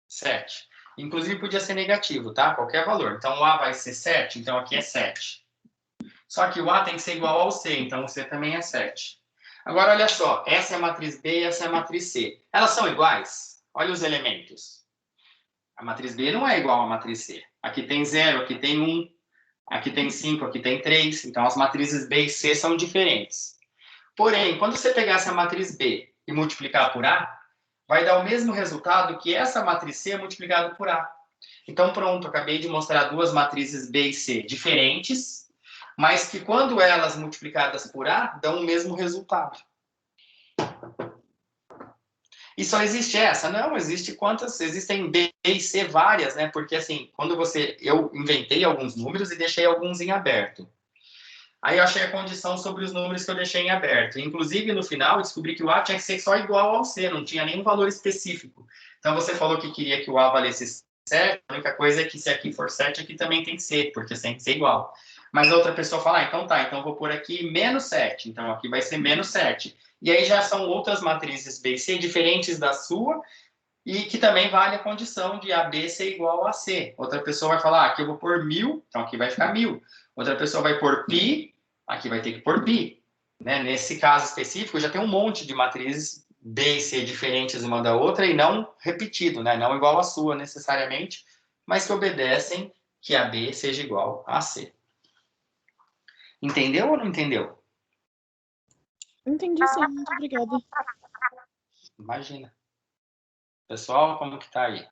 7. Inclusive, podia ser negativo, tá? Qualquer valor. Então, o A vai ser 7, então aqui é 7. Só que o A tem que ser igual ao C, então o C também é 7. Agora, olha só, essa é a matriz B e essa é a matriz C. Elas são iguais? Olha os elementos. A matriz B não é igual à matriz C. Aqui tem 0, aqui tem 1, aqui tem 5, aqui tem 3. Então, as matrizes B e C são diferentes. Porém, quando você pegar essa matriz B e multiplicar por A, vai dar o mesmo resultado que essa matriz C multiplicado por A. Então, pronto, acabei de mostrar duas matrizes B e C diferentes, mas que quando elas multiplicadas por A, dão o mesmo resultado. E só existe essa? Não, existe quantas? Existem B e C várias, né? Porque assim, eu inventei alguns números e deixei alguns em aberto. Aí eu achei a condição sobre os números que eu deixei em aberto. Inclusive, no final, eu descobri que o A tinha que ser só igual ao C, não tinha nenhum valor específico. Então, você falou que queria que o A valesse 7, a única coisa é que se aqui for 7, aqui também tem que ser, porque tem que ser igual. Mas a outra pessoa fala, então tá, então eu vou pôr aqui menos 7, então aqui vai ser menos 7. E aí já são outras matrizes B e C diferentes da sua, e que também vale a condição de AB ser igual a C. Outra pessoa vai falar, aqui eu vou pôr 1000, então aqui vai ficar 1000. Outra pessoa vai pôr π, aqui vai ter que pôr π. Né? Nesse caso específico, já tem um monte de matrizes B e C diferentes uma da outra e não repetido, né? Não igual a sua necessariamente, mas que obedecem que a B seja igual a C. Entendeu ou não entendeu? Entendi sim, muito obrigada. Imagina. Pessoal, como que tá aí?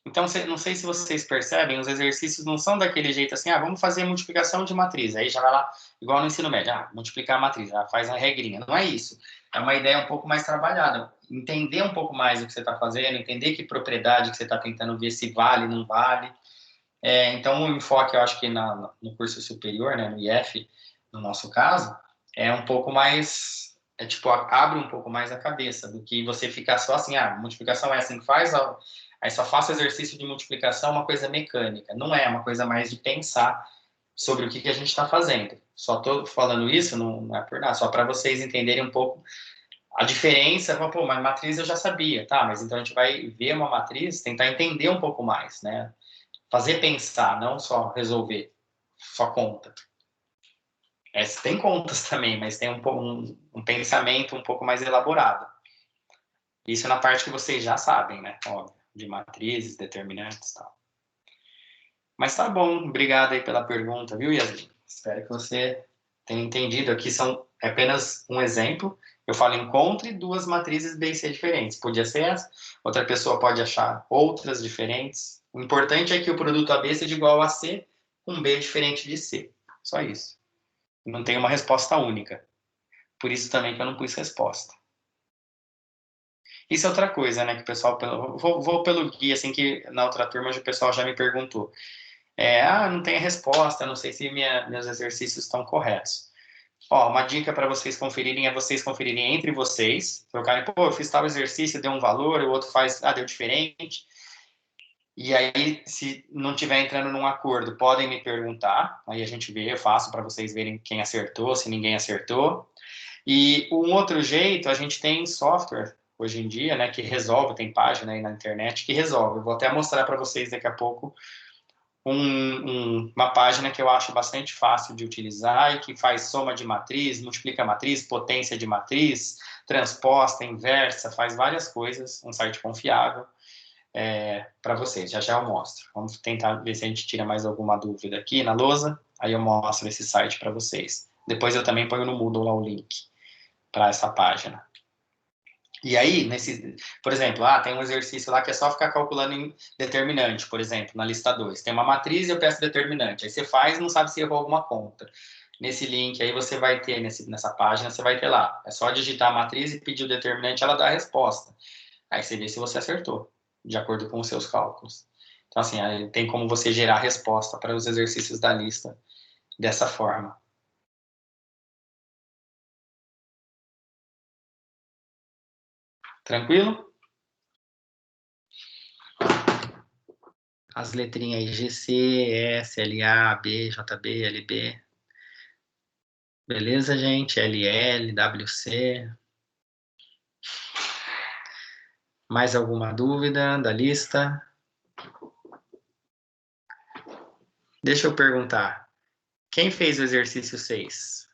Então, não sei se vocês percebem, os exercícios não são daquele jeito assim, vamos fazer multiplicação de matriz. Aí já vai lá, igual no ensino médio, multiplicar a matriz, já faz a regrinha. Não é isso. É uma ideia um pouco mais trabalhada. Entender um pouco mais o que você está fazendo, entender que propriedade que você está tentando ver se vale, não vale. Então, o enfoque, eu acho que no curso superior, né, no IF, no nosso caso, é um pouco mais... abre um pouco mais a cabeça do que você ficar só assim, multiplicação é assim que faz... Aí só faço exercício de multiplicação, uma coisa mecânica. Não é uma coisa mais de pensar sobre o que a gente está fazendo. Só estou falando isso, não é por nada, só para vocês entenderem um pouco a diferença. Pô, mas matriz eu já sabia, tá? Mas então a gente vai ver uma matriz, tentar entender um pouco mais, né? Fazer pensar, não só resolver, só conta. Tem contas também, mas tem um pensamento um pouco mais elaborado. Isso na parte que vocês já sabem, né? Óbvio. De matrizes, determinantes e tal. Mas tá bom, obrigado aí pela pergunta, viu, Yasmin? Espero que você tenha entendido. Aqui é apenas um exemplo. Eu falo encontre duas matrizes B e C diferentes. Podia ser essa, outra pessoa pode achar outras diferentes. O importante é que o produto AB seja igual a C, com B diferente de C. Só isso. Não tem uma resposta única. Por isso também que eu não pus resposta. Isso é outra coisa, né, que o pessoal... Vou pelo guia, assim, que na outra turma o pessoal já me perguntou. Não tem a resposta, não sei se meus exercícios estão corretos. Uma dica para vocês conferirem é vocês conferirem entre vocês, trocarem, eu fiz tal exercício, deu um valor, o outro faz, deu diferente. E aí, se não estiver entrando num acordo, podem me perguntar, aí a gente vê, eu faço para vocês verem quem acertou, se ninguém acertou. E um outro jeito, a gente tem software hoje em dia, né, que resolve, tem página aí na internet que resolve. Eu vou até mostrar para vocês daqui a pouco uma página que eu acho bastante fácil de utilizar e que faz soma de matriz, multiplica a matriz, potência de matriz, transposta, inversa, faz várias coisas, um site confiável para vocês. Já eu mostro. Vamos tentar ver se a gente tira mais alguma dúvida aqui na lousa, aí eu mostro esse site para vocês. Depois eu também ponho no Moodle lá o link para essa página. E aí, por exemplo, tem um exercício lá que é só ficar calculando em determinante, por exemplo, na lista 2. Tem uma matriz e eu peço determinante. Aí você faz e não sabe se errou alguma conta. Nesse link aí você vai ter, nessa página, você vai ter lá. É só digitar a matriz e pedir o determinante, ela dá a resposta. Aí você vê se você acertou, de acordo com os seus cálculos. Então, assim, aí tem como você gerar a resposta para os exercícios da lista dessa forma. Tranquilo? As letrinhas aí, GC, S, LA, B, JB, LB. Beleza, gente? LL, WC. Mais alguma dúvida da lista? Deixa eu perguntar. Quem fez o exercício 6?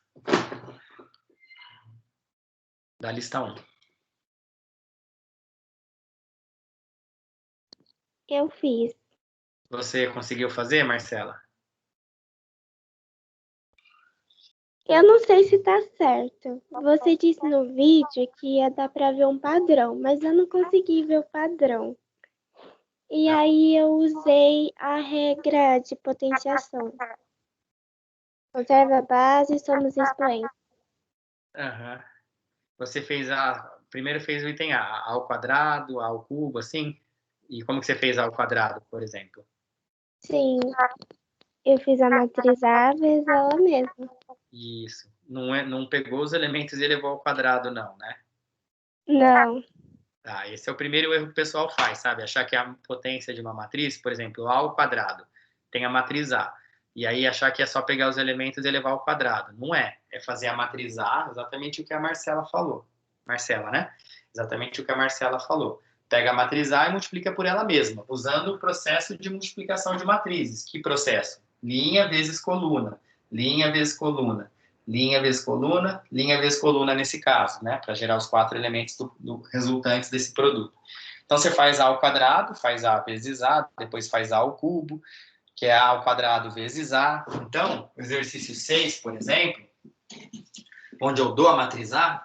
Da lista 1. Eu fiz. Você conseguiu fazer, Marcela? Eu não sei se tá certo. Você disse no vídeo que ia dar pra ver um padrão, mas eu não consegui ver o padrão. E aí eu usei a regra de potenciação. Conserva a base, somos expoentes. Aham. Você fez primeiro fez o item A ao quadrado, A ao cubo, assim? E como que você fez A ao quadrado, por exemplo? Sim, eu fiz a matriz A vezes ela mesma. Isso. Não pegou os elementos e elevou ao quadrado, não, né? Não. Esse é o primeiro erro que o pessoal faz, sabe? Achar que a potência de uma matriz, por exemplo, A ao quadrado, tem a matriz A. E aí achar que é só pegar os elementos e elevar ao quadrado. Não é. É fazer a matriz A, exatamente o que a Marcela falou. Marcela, né? Exatamente o que a Marcela falou. Pega a matriz A e multiplica por ela mesma, usando o processo de multiplicação de matrizes. Que processo? Linha vezes coluna. Linha vezes coluna. Linha vezes coluna, linha vezes coluna nesse caso, né? Para gerar os 4 elementos resultantes desse produto. Então, você faz A ao quadrado, faz A vezes A, depois faz A ao cubo, que é A ao quadrado vezes A. Então, o exercício 6, por exemplo, onde eu dou a matriz A,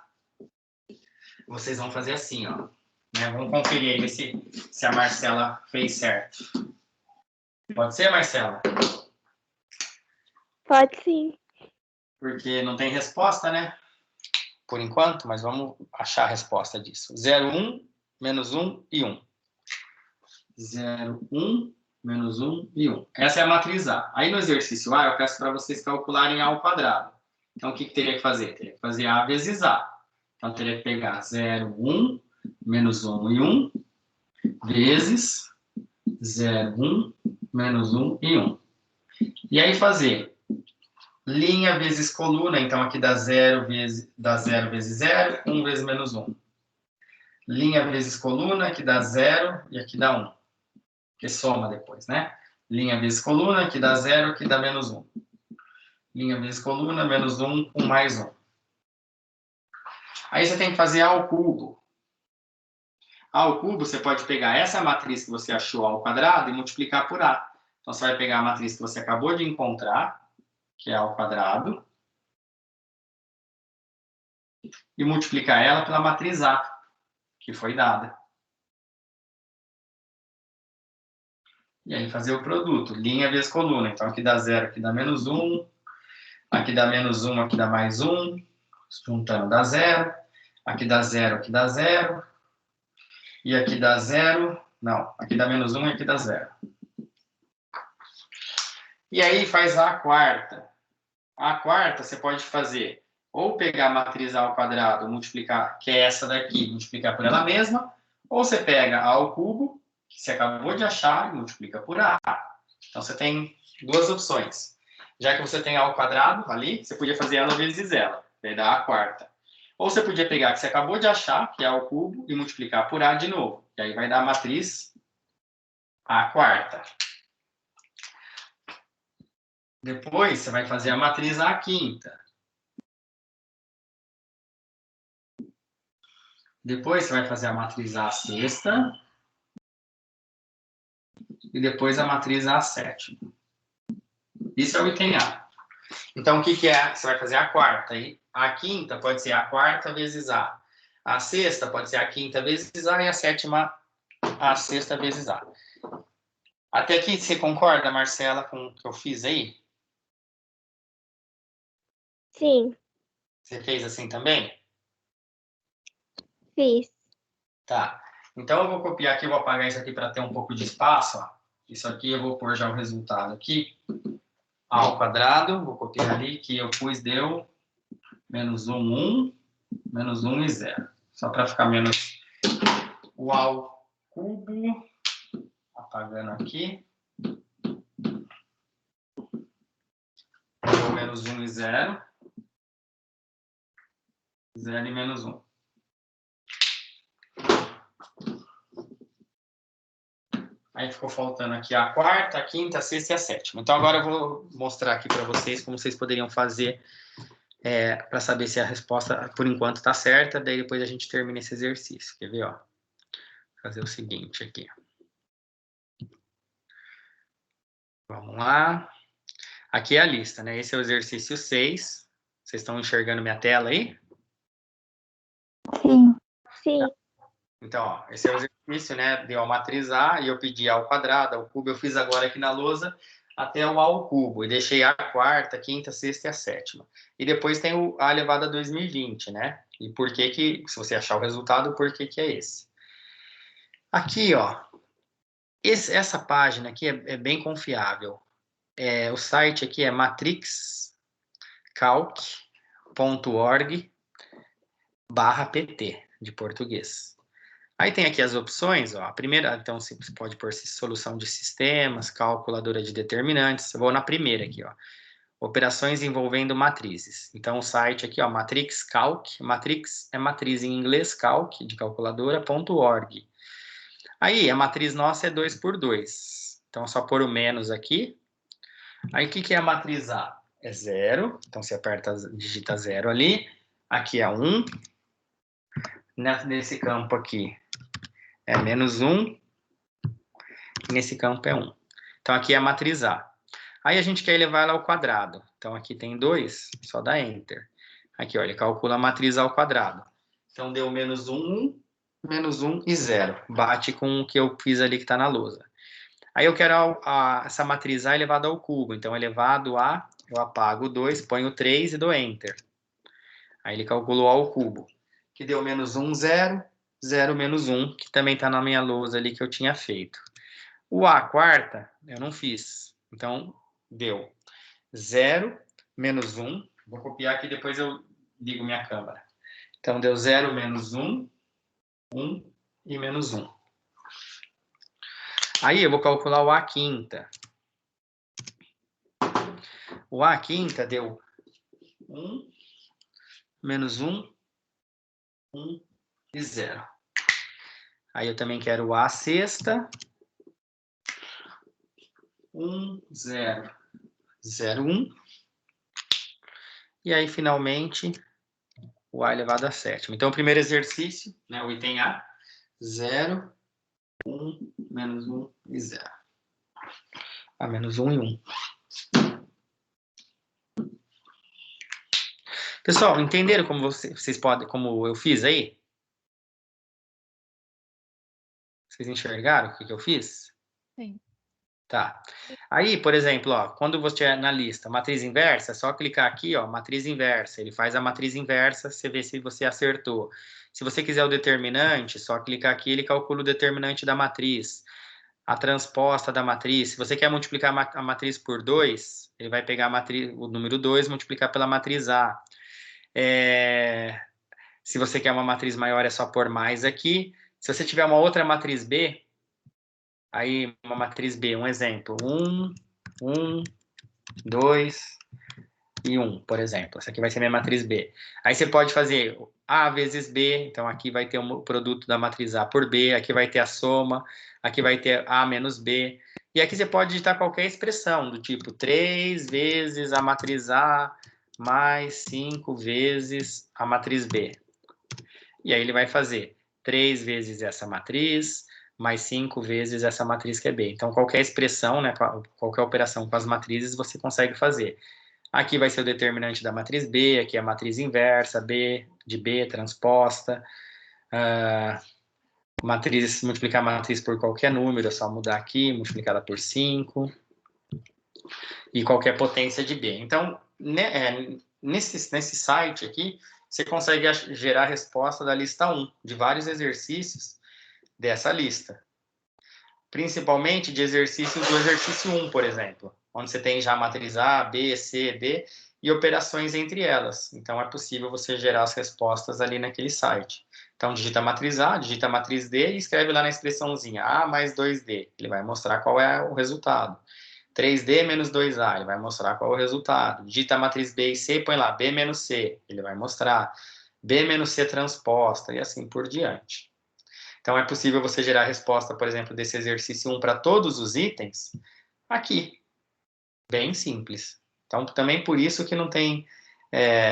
vocês vão fazer assim, ó. né? Vamos conferir aí, ver se a Marcela fez certo. Pode ser, Marcela? Pode sim. Porque não tem resposta, né? Por enquanto, mas vamos achar a resposta disso. 0, 1, menos 1 e 1. 0, 1, menos 1 e 1. Essa é a matriz A. Aí no exercício A, eu peço para vocês calcularem A ao quadrado. Então, o que teria que fazer? Teria que fazer A vezes A. Então, teria que pegar 0, 1, menos 1 e 1, vezes 0, 1, menos 1 e 1. E aí fazer linha vezes coluna, então aqui dá 0 vezes 0, 1 vezes menos 1. Linha vezes coluna, aqui dá 0 e aqui dá 1. Que soma depois, né? Linha vezes coluna, aqui dá 0, aqui dá menos 1. Linha vezes coluna, menos 1, 1 mais 1. Aí você tem que fazer A ao cubo. A ao cubo, você pode pegar essa matriz que você achou ao quadrado e multiplicar por A. Então, você vai pegar a matriz que você acabou de encontrar, que é A ao quadrado, e multiplicar ela pela matriz A, que foi dada. E aí fazer o produto, linha vezes coluna. Então, aqui dá 0, aqui dá menos 1, aqui dá menos 1, aqui dá mais 1, juntando dá 0, aqui dá 0, aqui dá 0, e aqui dá 0, não, aqui dá menos 1 e aqui dá 0. E aí faz A quarta. A quarta você pode fazer ou pegar a matriz A ao quadrado, multiplicar, que é essa daqui, multiplicar por ela mesma, ou você pega A ao cubo, que você acabou de achar, e multiplica por A. Então você tem duas opções. Já que você tem A ao quadrado ali, você podia fazer ela vezes ela, vai dar A quarta. Ou você podia pegar que você acabou de achar, que é A ao cubo, e multiplicar por A de novo. E aí vai dar a matriz A quarta. Depois você vai fazer a matriz A quinta. Depois você vai fazer a matriz A sexta. E depois a matriz A sétima. Isso é o item A. Então, o que é? Você vai fazer a quarta. E a quinta pode ser a quarta vezes A. A sexta pode ser a quinta vezes A. E a sétima, a sexta vezes A. Até aqui, você concorda, Marcela, com o que eu fiz aí? Sim, Você fez assim também? fiz. Tá. Então, eu vou copiar aqui, vou apagar isso aqui para ter um pouco de espaço. Ó. Isso aqui eu vou pôr já o resultado aqui. A ao quadrado, vou copiar ali, que eu pus, deu menos 1, 1, menos 1 e 0. Só para ficar menos o A ao cubo. Apagando aqui. Deu menos 1 e 0. 0 e menos 1. Aí ficou faltando aqui a quarta, a quinta, a sexta e a sétima. Então, agora eu vou mostrar aqui para vocês como vocês poderiam fazer para saber se a resposta, por enquanto, está certa. Daí, depois a gente termina esse exercício. Quer ver? Ó? Vou fazer o seguinte aqui. Vamos lá. Aqui é a lista, né? Esse é o exercício 6. Vocês estão enxergando minha tela aí? Sim. Sim, Então, ó, esse é o exercício, né? Deu a matriz A e eu pedi A ao quadrado, ao cubo. Eu fiz agora aqui na lousa até o A ao cubo. E deixei a quarta, a quinta, a sexta e a sétima. E depois tem o A elevado a 2020, né? E por que que, se você achar o resultado, por que que é esse? Aqui, ó. Essa página aqui é bem confiável. O site aqui é matrixcalc.org/pt, de português. Aí tem aqui as opções, ó. A primeira, então, você pode pôr solução de sistemas, calculadora de determinantes. Eu vou na primeira aqui, ó. Operações envolvendo matrizes. Então, o site aqui, ó, Matrix Calc. Matrix é matriz em inglês, calc, de calculadora.org. Aí, a matriz nossa é 2 por 2. Então, é só pôr o menos aqui. Aí, o que é a matriz A? É 0. Então, você aperta, digita 0 ali. Aqui é 1. Nesse campo aqui é menos 1. Nesse campo é 1. Então, aqui é a matriz A. Aí, a gente quer elevar ela ao quadrado. Então, aqui tem 2, só dá Enter. Aqui, ó, ele calcula a matriz A ao quadrado. Então, deu menos 1, 1. menos 1 e 0. Bate com o que eu fiz ali que está na lousa. Aí eu quero essa matriz A elevado ao cubo. Então, elevado a, eu apago o 2, ponho 3 e dou Enter. Aí ele calculou A ao cubo, que deu menos 1, 0, 0, menos 1, que também está na minha lousa ali que eu tinha feito. O A quarta, eu não fiz. Então, deu 0, menos 1. Vou copiar aqui, depois eu ligo minha câmera. Então, deu 0, menos 1, 1 e menos 1. Aí, eu vou calcular o A quinta. O A quinta deu 1, menos 1, 1 e 0. Aí, eu também quero o A sexta. 1, 0, 0, 1. E aí, finalmente, o A elevado a sétima. Então, o primeiro exercício, né, o item A, 0, 1, menos 1 e 0. A menos 1 e 1. Pessoal, entenderam como vocês podem, como eu fiz aí? Vocês enxergaram o que eu fiz? Sim. Tá. Aí, por exemplo, ó, quando você é na lista matriz inversa, é só clicar aqui, ó, matriz inversa. Ele faz a matriz inversa, você vê se você acertou. Se você quiser o determinante, só clicar aqui, ele calcula o determinante da matriz. A transposta da matriz. Se você quer multiplicar a matriz por 2, ele vai pegar a matriz, o número 2 e multiplicar pela matriz A. Se você quer uma matriz maior, é só pôr mais aqui. Se você tiver uma outra matriz B, aí uma matriz B, um exemplo, 1, 1, 2 e 1, por exemplo. Essa aqui vai ser minha matriz B. Aí você pode fazer A vezes B, então aqui vai ter o produto da matriz A por B, aqui vai ter a soma, aqui vai ter A menos B. E aqui você pode digitar qualquer expressão, do tipo 3 vezes a matriz A mais 5 vezes a matriz B. E aí ele vai fazer 3 vezes essa matriz, mais 5 vezes essa matriz que é B. Então, qualquer expressão, né, qualquer operação com as matrizes, você consegue fazer. Aqui vai ser o determinante da matriz B, aqui é a matriz inversa, B de B, transposta. Multiplicar a matriz por qualquer número, é só mudar aqui, multiplicar ela por 5. E qualquer potência de B. Então, nesse site aqui, você consegue gerar a resposta da lista 1, de vários exercícios dessa lista. Principalmente de exercícios do exercício 1, por exemplo, onde você tem já a matriz A, B, C, D e operações entre elas. Então, é possível você gerar as respostas ali naquele site. Então, digita a matriz A, digita a matriz D e escreve lá na expressãozinha A mais 2D. Ele vai mostrar qual é o resultado. 3D menos 2A, ele vai mostrar qual é o resultado. Digita a matriz B e C, põe lá B menos C, ele vai mostrar B menos C transposta e assim por diante. Então, é possível você gerar a resposta, por exemplo, desse exercício 1 para todos os itens aqui. Bem simples. Então, também por isso que não tem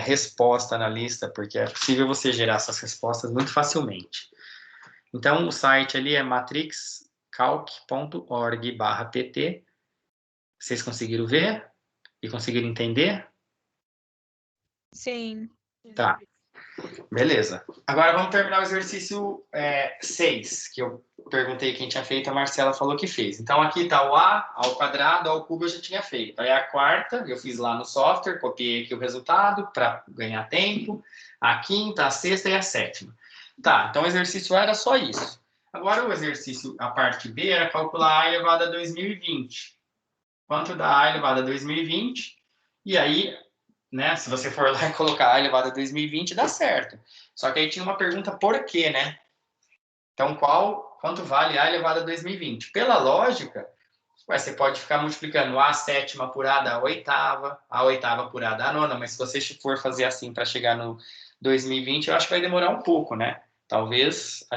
resposta na lista, porque é possível você gerar essas respostas muito facilmente. Então, o site ali é matrixcalc.org/pt. Vocês conseguiram ver? E conseguiram entender? Sim. Tá. Beleza. Agora vamos terminar o exercício 6, que eu perguntei quem tinha feito, a Marcela falou que fez. Então aqui está o A ao quadrado, ao cubo eu já tinha feito. Aí a quarta, eu fiz lá no software, copiei aqui o resultado para ganhar tempo. A quinta, a sexta e a sétima. Tá, então o exercício A era só isso. Agora o exercício, a parte B, era calcular A elevado a 2020. Quanto dá A elevado a 2020? E aí, né, se você for lá e colocar A elevado a 2020, dá certo. Só que aí tinha uma pergunta por quê, né? Então, quanto vale A elevado a 2020? Pela lógica, você pode ficar multiplicando A sétima por A da oitava, A oitava por A da nona, mas se você for fazer assim para chegar no 2020, eu acho que vai demorar um pouco, né? Talvez,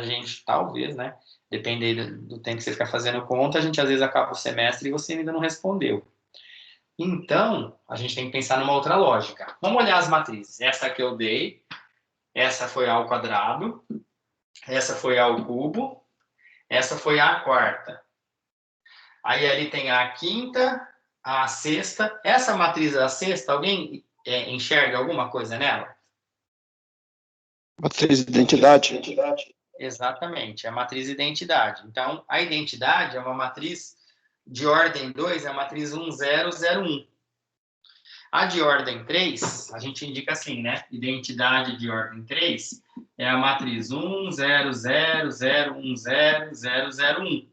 né? Dependendo do tempo que você ficar fazendo conta, a gente às vezes acaba o semestre e você ainda não respondeu. Então, a gente tem que pensar numa outra lógica. Vamos olhar as matrizes. Essa que eu dei, essa foi A ao quadrado, essa foi A ao cubo, essa foi A quarta. Aí ali tem A quinta, A sexta. Essa matriz A sexta, alguém enxerga alguma coisa nela? Matriz de identidade. Exatamente, é a matriz identidade. Então, a identidade é uma matriz de ordem 2, é a matriz 1, 0, 0, 1. A de ordem 3, a gente indica assim, né? Identidade de ordem 3 é a matriz 1, 0, 0, 0, 1, 0, 0, 0, 1.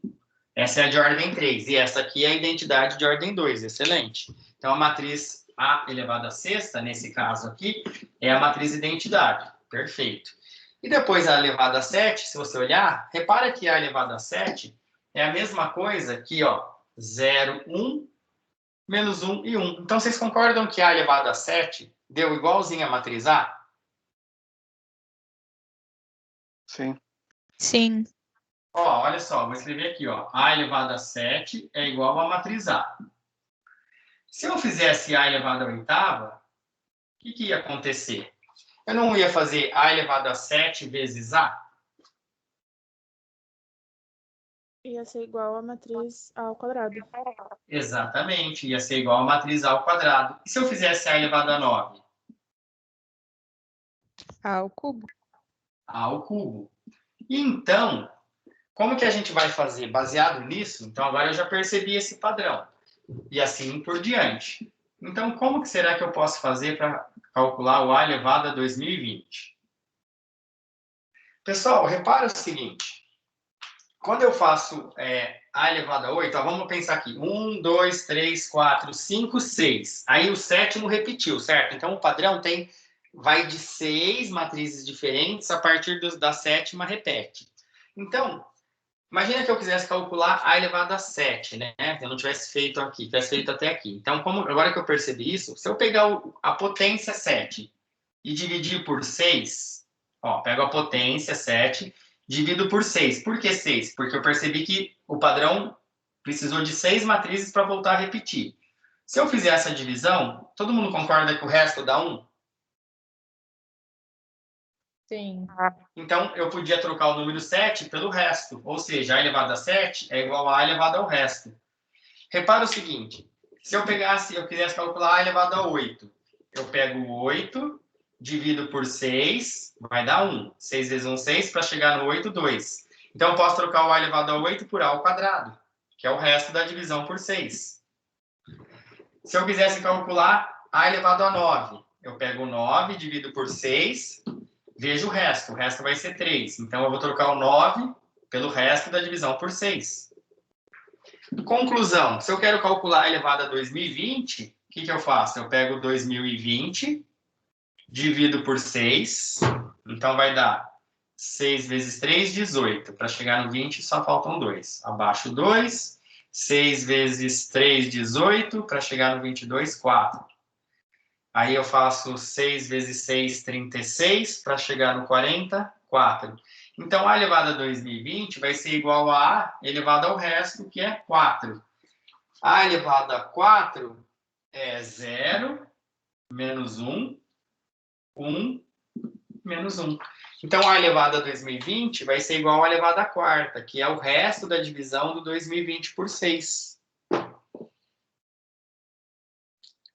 Essa é a de ordem 3. E essa aqui é a identidade de ordem 2. Excelente. Então, a matriz A elevado à sexta, nesse caso aqui, é a matriz identidade. Perfeito. E depois a elevado a 7, se você olhar, repara que A elevado a 7 é a mesma coisa aqui, ó, 0, 1, menos 1 e 1. Então, vocês concordam que A elevado a 7 deu igualzinho a matriz A? Sim. Sim. Ó, olha só, vou escrever aqui, ó. A elevado a 7 é igual a matriz A. Se eu fizesse A elevado à oitava, o que ia acontecer? Eu não ia fazer A elevado a 7 vezes A? Ia ser igual a matriz A ao quadrado. Exatamente, ia ser igual a matriz A ao quadrado. E se eu fizesse A elevado a 9? A ao cubo. A ao cubo. E então, como que a gente vai fazer? Baseado nisso, então agora eu já percebi esse padrão. E assim por diante. Então, como que será que eu posso fazer para calcular o A elevado a 2020? Pessoal, repara o seguinte. Quando eu faço A elevado a 8, ó, vamos pensar aqui. 1, 2, 3, 4, 5, 6. Aí o sétimo repetiu, certo? Então, o padrão vai de 6 matrizes diferentes, a partir da sétima repete. Então, imagina que eu quisesse calcular A elevado a 7, né? Eu não tivesse feito aqui, tivesse feito até aqui. Então, agora que eu percebi isso, se eu pegar a potência 7 e dividir por 6, ó, pego a potência 7, divido por 6. Por que 6? Porque eu percebi que o padrão precisou de 6 matrizes para voltar a repetir. Se eu fizer essa divisão, todo mundo concorda que o resto dá 1? Sim. Então, eu podia trocar o número 7 pelo resto. Ou seja, A elevado a 7 é igual a A elevado ao resto. Repara o seguinte. Se eu quisesse calcular A elevado a 8, eu pego 8, divido por 6, vai dar 1. 6 vezes 1, 6, para chegar no 8, 2. Então, eu posso trocar o A elevado a 8 por A ao quadrado, que é o resto da divisão por 6. Se eu quisesse calcular A elevado a 9, eu pego 9, divido por 6, vejo o resto vai ser 3. Então, eu vou trocar o 9 pelo resto da divisão por 6. Conclusão, se eu quero calcular A elevado a 2020, o que eu faço? Eu pego 2020, divido por 6, então vai dar 6 vezes 3, 18. Para chegar no 20, só faltam 2. Abaixo 2, 6 vezes 3, 18. Para chegar no 22, 4. Aí eu faço 6 vezes 6, 36, para chegar no 40, 4. Então, A elevado a 2020 vai ser igual a A elevado ao resto, que é 4. A elevado a 4 é 0, menos 1, 1, menos 1. Então, A elevado a 2020 vai ser igual a A elevado à quarta, que é o resto da divisão do 2020 por 6.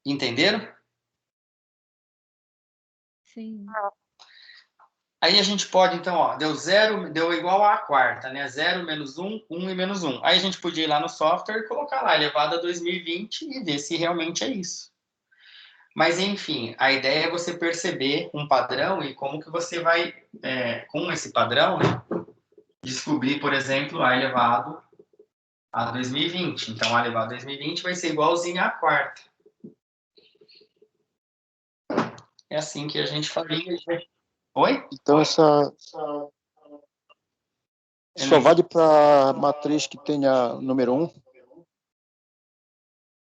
Entenderam? Sim. Aí a gente pode, então, ó, deu igual a quarta, né? 0, menos 1, 1 e menos 1. Aí a gente podia ir lá no software e colocar lá, elevado a 2020 e ver se realmente é isso. Mas, enfim, a ideia é você perceber um padrão e como que você vai, com esse padrão, né, descobrir, por exemplo, A elevado a 2020. Então, A elevado a 2020 vai ser igualzinho à quarta. É assim que a gente faria. Oi? Então, essa só vale para matriz que tenha número 1?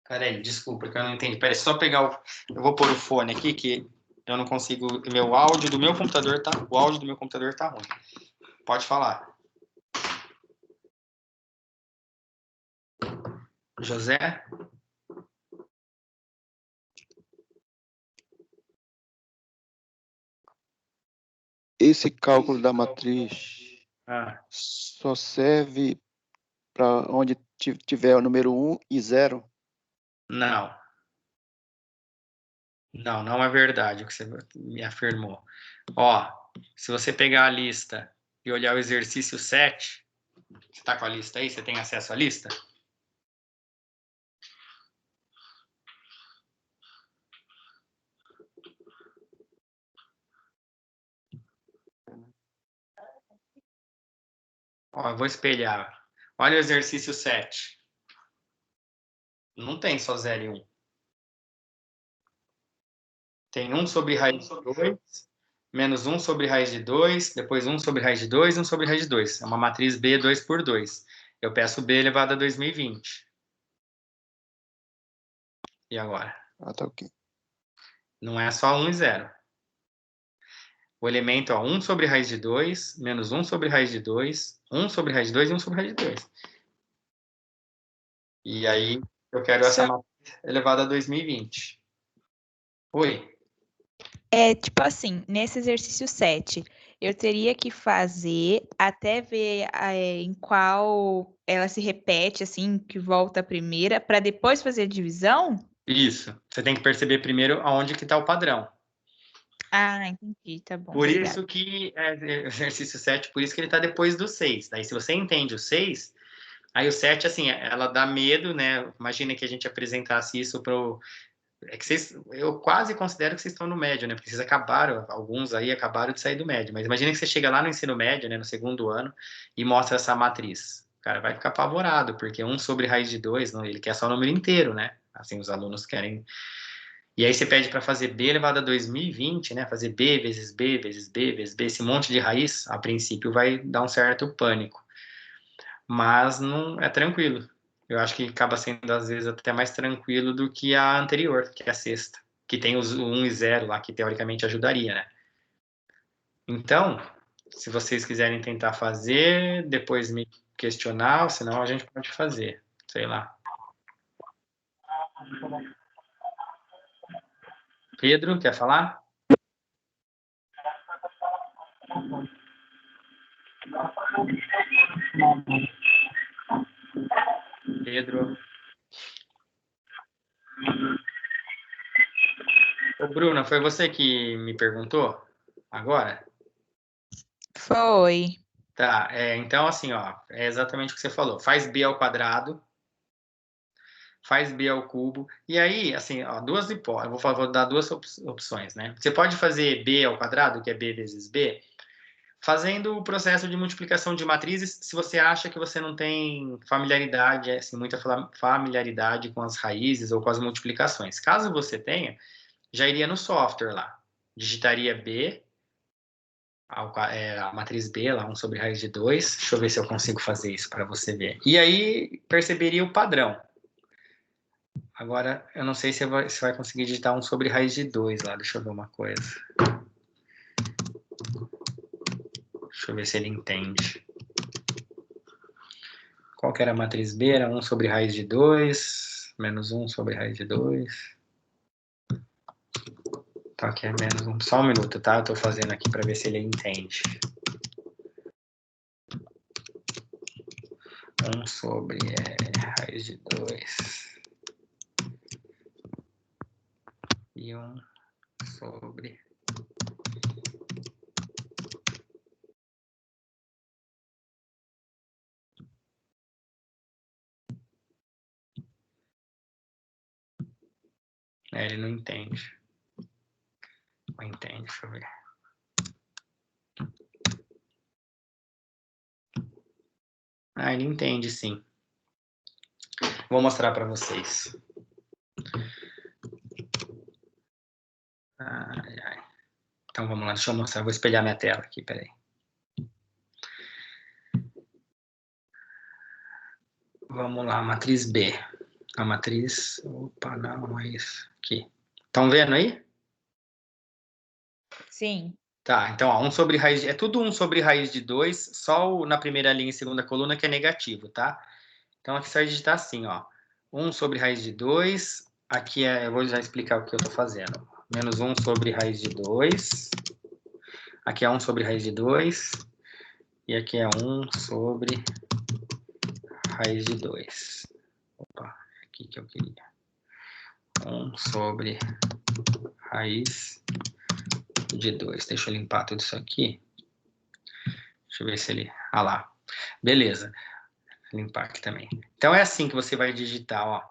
Peraí, desculpa, que eu não entendi. Peraí, só pegar o... Eu vou pôr o fone aqui, que eu não consigo... O áudio do meu computador tá ruim. Pode falar. José? Esse cálculo da matriz só serve para onde tiver o número 1 e 0? Não. Não é verdade o que você me afirmou. Ó, se você pegar a lista e olhar o exercício 7, você está com a lista aí? Você tem acesso à lista? Ó, eu vou espelhar. Olha o exercício 7. Não tem só 0 e 1. Tem 1 sobre raiz de 2, menos 1 sobre raiz de 2, depois 1 sobre raiz de 2 e 1 sobre raiz de 2. É uma matriz B 2 por 2. Eu peço B elevado a 2020. E agora? Ah, tá ok. Não é só 1 e 0. O elemento é 1 sobre raiz de 2, menos 1 sobre raiz de 2, 1 sobre raiz de 2 e 1 sobre raiz de 2. E aí, eu quero essa matriz elevada a 2020. Oi? É tipo assim, nesse exercício 7, eu teria que fazer até ver em qual ela se repete, assim, que volta a primeira, para depois fazer a divisão? Isso. Você tem que perceber primeiro aonde que está o padrão. Ah, entendi, tá bom, Por obrigada. isso que é exercício 7, por isso que ele está depois do 6. Daí, se você entende o 6, aí o 7, assim, ela dá medo, né? Imagina que a gente apresentasse isso para o... É que vocês, eu quase considero que vocês estão no médio, né? Porque vocês acabaram, alguns aí acabaram de sair do médio. Mas imagina que você chega lá no ensino médio, né? No segundo ano, e mostra essa matriz. O cara vai ficar apavorado, porque 1 sobre raiz de 2, não, ele quer só o número inteiro, né? Assim, os alunos querem... E aí você pede para fazer B elevado a 2020, né? Fazer B vezes B vezes B vezes B, esse monte de raiz, a princípio vai dar um certo pânico. Mas não é tranquilo. Eu acho que acaba sendo, às vezes, até mais tranquilo do que a anterior, que é a sexta, que tem os 1 e 0 lá, que teoricamente ajudaria, né? Então, se vocês quiserem tentar fazer, depois me questionar, senão a gente pode fazer, sei lá. Pedro, quer falar? Pedro. Ô, Bruna, foi você que me perguntou agora? Foi. Tá, então assim, ó, é exatamente o que você falou. Faz B ao quadrado, faz B ao cubo, e aí, assim, ó, duas hipóteses, vou dar duas opções, né? Você pode fazer B ao quadrado, que é B vezes B, fazendo o processo de multiplicação de matrizes, se você acha que você não tem familiaridade, assim, muita familiaridade com as raízes ou com as multiplicações. Caso você tenha, já iria no software lá, digitaria B, a matriz B, lá, 1 sobre raiz de 2. Deixa eu ver se eu consigo fazer isso para você ver. E aí, perceberia o padrão. Agora, eu não sei se você vai conseguir digitar 1 sobre raiz de 2 lá. Deixa eu ver uma coisa. Deixa eu ver se ele entende. Qual que era a matriz B? Era 1 sobre raiz de 2, menos 1 sobre raiz de 2. Tá, aqui é menos 1. Só um minuto, tá? Eu tô fazendo aqui para ver se ele entende. 1 sobre raiz de 2. E 1 sobre... ele não entende. Não entende, deixa eu ver. Ah, ele entende, sim. Vou mostrar para vocês. Ai, ai. Então vamos lá, deixa eu mostrar. Vou espelhar minha tela aqui, peraí. Vamos lá, matriz B. A matriz... Opa, não é isso. Aqui. Estão vendo aí? Sim. Tá, então, ó, 1 sobre raiz... É tudo 1 sobre raiz de 2, só na primeira linha e segunda coluna que é negativo, tá? Então, aqui você vai digitar assim, ó. 1 sobre raiz de 2. Aqui eu vou já explicar o que eu estou fazendo. Menos 1 sobre raiz de 2. Aqui é 1 sobre raiz de 2. E aqui é 1 sobre raiz de 2. Opa, aqui que eu queria. 1 sobre raiz de 2. Deixa eu limpar tudo isso aqui. Deixa eu ver se ele... Ah lá. Beleza. Vou limpar aqui também. Então, é assim que você vai digitar, ó.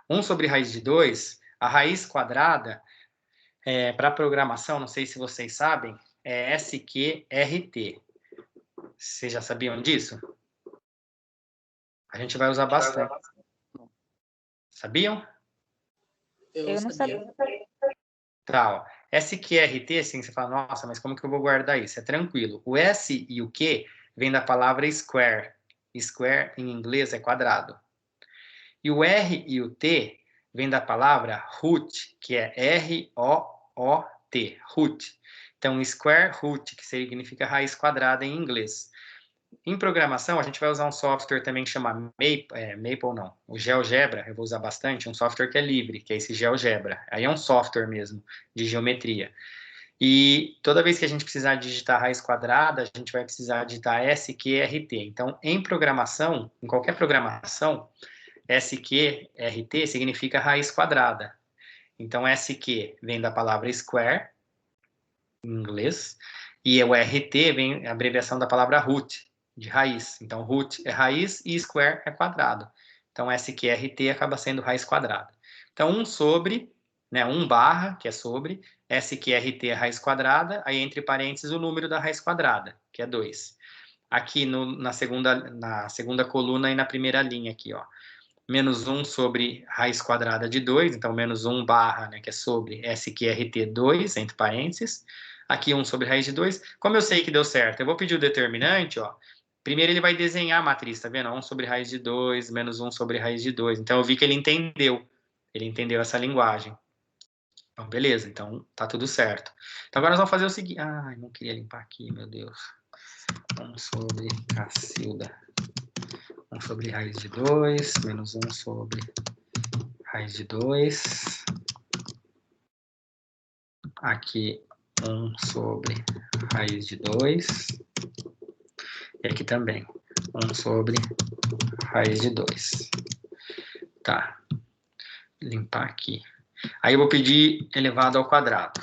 1 sobre raiz de 2, a raiz quadrada, para programação, não sei se vocês sabem, é SQRT. Vocês já sabiam disso? A gente vai usar bastante. Sabiam? Eu não sabia. Tá, ó. SQRT, assim, você fala, nossa, mas como que eu vou guardar isso? É tranquilo. O S e o Q vem da palavra square. Square, em inglês, é quadrado. E o R e o T vem da palavra root, que é R-O-O-T, root. Então, square root, que significa raiz quadrada em inglês. Em programação, a gente vai usar um software também que chama Maple não, o GeoGebra, eu vou usar bastante, um software que é livre, que é esse GeoGebra. Aí é um software mesmo, de geometria. E toda vez que a gente precisar digitar raiz quadrada, a gente vai precisar digitar SQRT. Então, em programação, em qualquer programação, SQRT significa raiz quadrada. Então, SQ vem da palavra square, em inglês, e o RT vem a abreviação da palavra root, de raiz. Então, root é raiz e square é quadrado. Então, SQRT acaba sendo raiz quadrada. Então, 1 sobre, né, 1 barra, que é sobre, SQRT é raiz quadrada, aí entre parênteses o número da raiz quadrada, que é 2. Aqui na segunda coluna e na primeira linha aqui, ó. Menos 1 sobre raiz quadrada de 2, então menos 1 barra, né, que é sobre SQRT 2, entre parênteses. Aqui 1 sobre raiz de 2. Como eu sei que deu certo, eu vou pedir o determinante, ó. Primeiro ele vai desenhar a matriz, tá vendo? 1 sobre raiz de 2, menos 1 sobre raiz de 2. Então eu vi que ele entendeu. Ele entendeu essa linguagem. Então, beleza. Então, tá tudo certo. Então agora nós vamos fazer o seguinte... Ai, não queria limpar aqui, meu Deus. 1 sobre Cacilda. 1 sobre raiz de 2, menos 1 sobre raiz de 2. Aqui, 1 sobre raiz de 2. E aqui também, 1 sobre raiz de 2. Tá. Limpar aqui. Aí eu vou pedir elevado ao quadrado.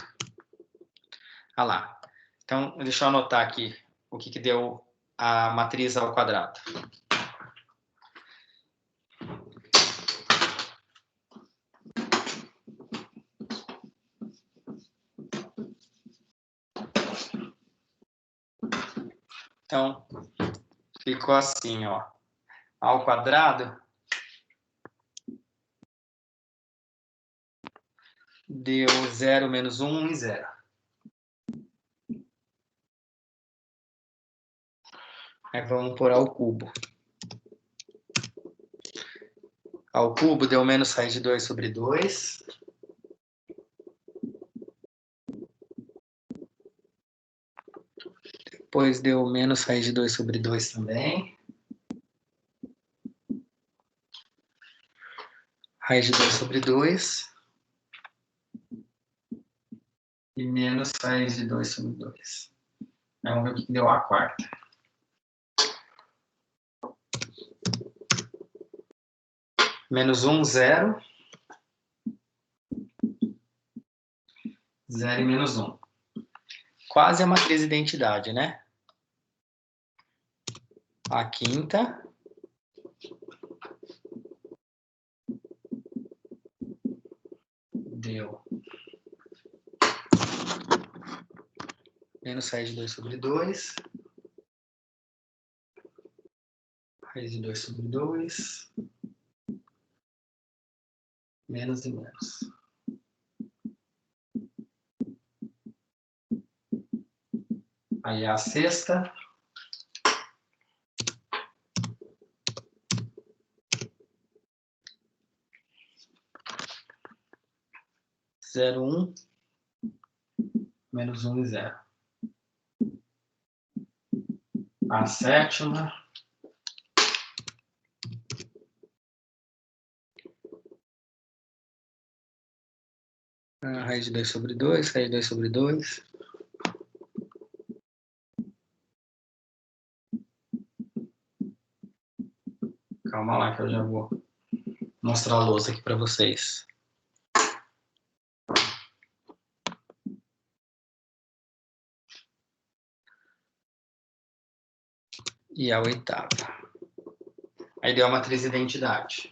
Olha lá. Então, deixa eu anotar aqui o que deu a matriz ao quadrado. Então, ficou assim, ó. Ao quadrado deu 0, menos 1 e 0. Aí vamos pôr ao cubo. Ao cubo deu menos raiz de 2 sobre 2. Depois deu menos raiz de 2 sobre 2 também. Raiz de 2 sobre 2. E menos raiz de 2 sobre 2. Vamos ver o que deu a quarta. Menos 1, 0. 0 e menos 1. Quase a matriz de identidade, né? A quinta. Deu menos raiz de 2 sobre 2. Raiz de 2 sobre 2. Menos e menos. Aí a sexta. Zero, 1. Menos 1 e 0. A sétima. Raiz de 2 sobre 2, raiz de 2 sobre 2. Calma lá que eu já vou mostrar a lousa aqui para vocês. e a oitava. Aí deu a matriz identidade.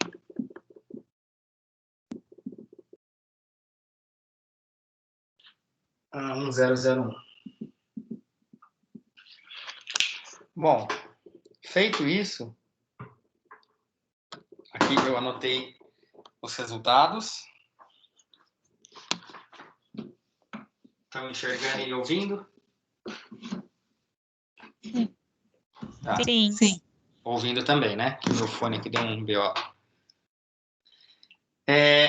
Ah, 1001. Bom, feito isso, aqui eu anotei os resultados. Estão enxergando e ouvindo? Tá. Sim. Ouvindo também, né? Que o meu fone aqui deu um BO.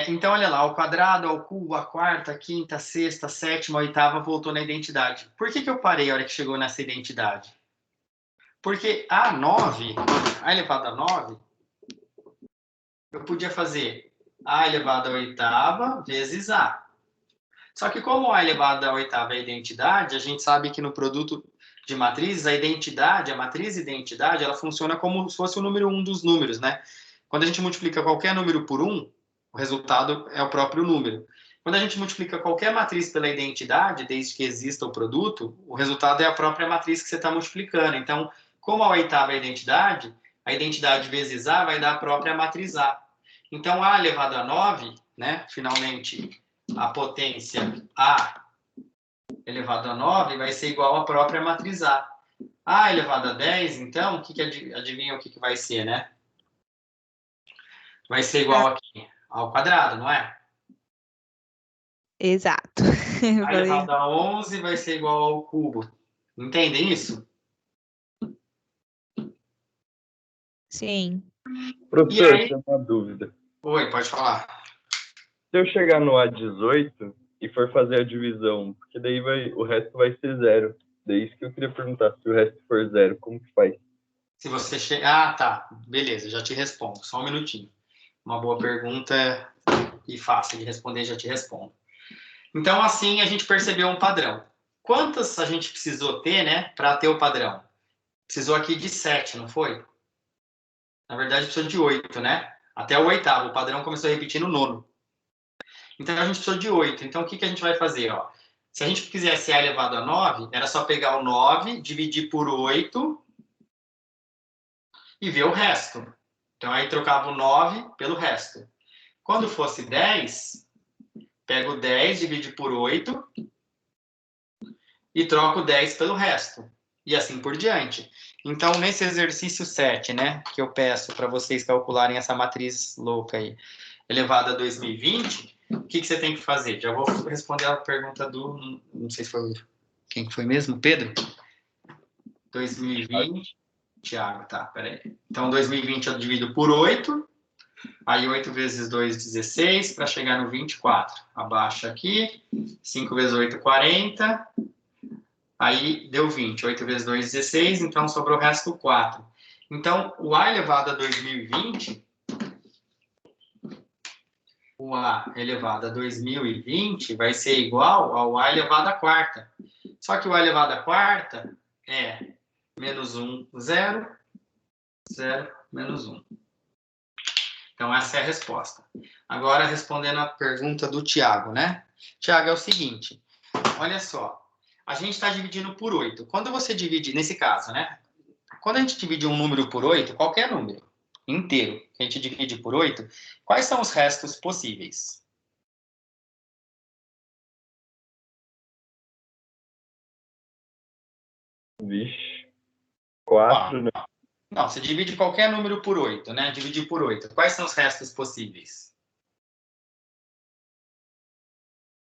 Então, olha lá, ao quadrado, ao cubo, a quarta, a quinta, a sexta, a sétima, a oitava voltou na identidade. Por que eu parei a hora que chegou nessa identidade? Porque a 9, a elevado a 9, eu podia fazer a elevado a oitava vezes a. Só que como a elevado a oitava é a identidade, a gente sabe que no produto de matrizes, a identidade, a matriz identidade, ela funciona como se fosse o número 1 dos números, né? Quando a gente multiplica qualquer número por 1, o resultado é o próprio número. Quando a gente multiplica qualquer matriz pela identidade, desde que exista o produto, o resultado é a própria matriz que você está multiplicando. Então, como a oitava é a identidade vezes A vai dar a própria matriz A. Então, A elevado a 9, né? Finalmente, a potência A elevado a 9 vai ser igual à própria matriz A. A elevado a 10, então, adivinha o que vai ser, né? Vai ser igual aqui ao quadrado, não é? Exato. A elevado a 11 vai ser igual ao cubo. Entendem isso? Sim. Professor, aí? tem uma dúvida. Oi, pode falar. Se eu chegar no A18 e for fazer a divisão, porque daí o resto vai ser zero. Daí isso que eu queria perguntar, se o resto for zero, como que faz? Se você chegar... Ah, tá. Beleza, já te respondo. Só um minutinho. Uma boa pergunta e fácil de responder, já te respondo. Então, assim, a gente percebeu um padrão. Quantas a gente precisou ter, né, para ter o padrão? Precisou aqui de 7, não foi? Na verdade, precisou de 8, né? Até o oitavo. O padrão começou a repetir no nono. Então, a gente precisou de 8. Então, o que a gente vai fazer? Ó? Se a gente quisesse A elevado a 9, era só pegar o 9, dividir por 8 e ver o resto. Então, aí trocava o 9 pelo resto. Quando fosse 10, pega o 10, divide por 8 e troca o 10 pelo resto. E assim por diante. Então, nesse exercício 7, né, que eu peço para vocês calcularem essa matriz louca aí, elevada a 2020, o que você tem que fazer? Já vou responder a pergunta do... Não sei se foi... Quem que foi mesmo? Pedro? 2020... Tiago, tá, peraí. Então, 2020 eu divido por 8, aí 8 vezes 2, 16, para chegar no 24. Abaixa aqui, 5 vezes 8, 40, aí deu 20. 8 vezes 2, 16, então sobrou o resto 4. Então, o A elevado a 2020, o A elevado a 2020 vai ser igual ao A elevado à quarta. Só que o A elevado à quarta é menos 1, 0, 0, menos 1. Então, essa é a resposta. Agora, respondendo a pergunta do Tiago, né? Tiago, é o seguinte, olha só, a gente está dividindo por 8. Quando você divide, nesse caso, né? Quando a gente divide um número por 8, qualquer número inteiro que a gente divide por 8, quais são os restos possíveis? Vixe. 4, né? Não, você divide qualquer número por 8, né? Dividir por 8. Quais são os restos possíveis?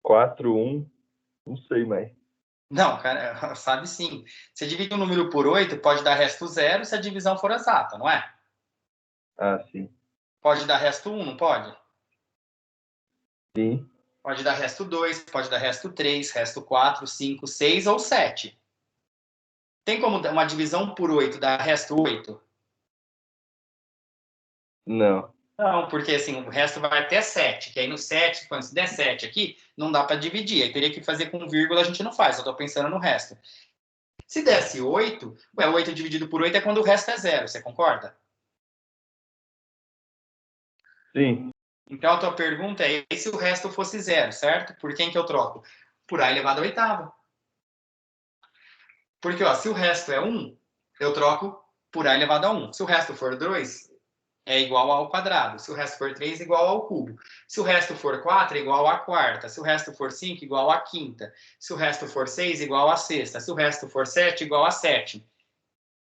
4, 1, não sei mais. Não, cara, sabe sim. Você divide um número por 8, pode dar resto 0 se a divisão for exata, não é? Ah, sim. Pode dar resto 1, não pode? Sim. Pode dar resto 2, pode dar resto 3, resto 4, 5, 6 ou 7. Tem como uma divisão por 8 dar resto 8? Não. Não, porque assim, o resto vai até 7, que aí no 7, quando se der 7 aqui, não dá para dividir. Aí teria que fazer com vírgula, a gente não faz, eu estou pensando no resto. Se desse 8, 8 dividido por 8 é quando o resto é 0, você concorda? Sim. Então a tua pergunta é, e se o resto fosse 0, certo? Por quem que eu troco? Por A elevado à oitava. Porque, ó, se o resto é 1, eu troco por A elevado a 1. Se o resto for 2, é igual ao quadrado. Se o resto for 3, é igual ao cubo. Se o resto for 4, é igual à quarta. Se o resto for 5, igual à quinta. Se o resto for 6, igual à sexta. Se o resto for 7, igual a 7.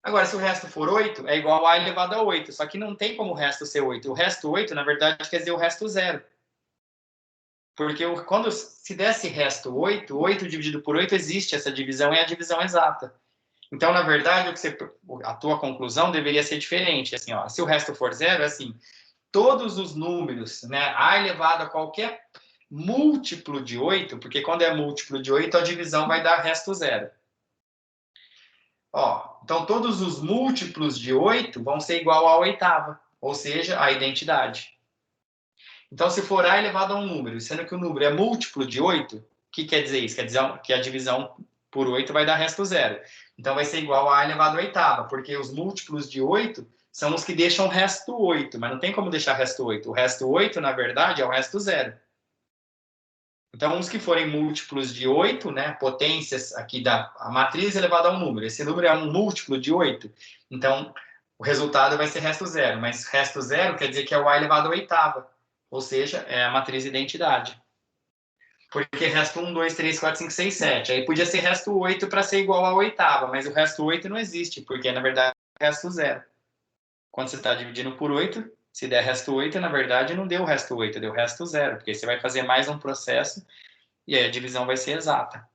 Agora, se o resto for 8, é igual a elevado a 8. Só que não tem como o resto ser 8. O resto 8, na verdade, quer dizer o resto 0. Porque quando se desse resto 8, 8 dividido por 8 existe essa divisão, é a divisão exata. Então, na verdade, a tua conclusão deveria ser diferente. Assim, ó, se o resto for 0, é assim, todos os números, né, A elevado a qualquer múltiplo de 8, porque quando é múltiplo de 8, a divisão vai dar resto 0. Ó, então, todos os múltiplos de 8 vão ser igual à oitava, ou seja, a identidade. Então, se for A elevado a um número, sendo que o número é múltiplo de 8, o que quer dizer isso? Quer dizer que a divisão por 8 vai dar resto 0. Então, vai ser igual a A elevado a oitava, porque os múltiplos de 8 são os que deixam resto 8, mas não tem como deixar resto 8. O resto 8, na verdade, é o resto 0. Então, os que forem múltiplos de 8, né, potências aqui da matriz elevada a um número. Esse número é um múltiplo de 8, então o resultado vai ser resto 0. Mas resto 0 quer dizer que é o A elevado a oitava, ou seja, é a matriz identidade. Porque resto 1, 2, 3, 4, 5, 6, 7. Aí podia ser resto 8 para ser igual à oitava, mas o resto 8 não existe, porque na verdade é resto 0. Quando você está dividindo por 8, se der resto 8, na verdade não deu resto 8, deu resto 0, porque você vai fazer mais um processo e aí a divisão vai ser exata.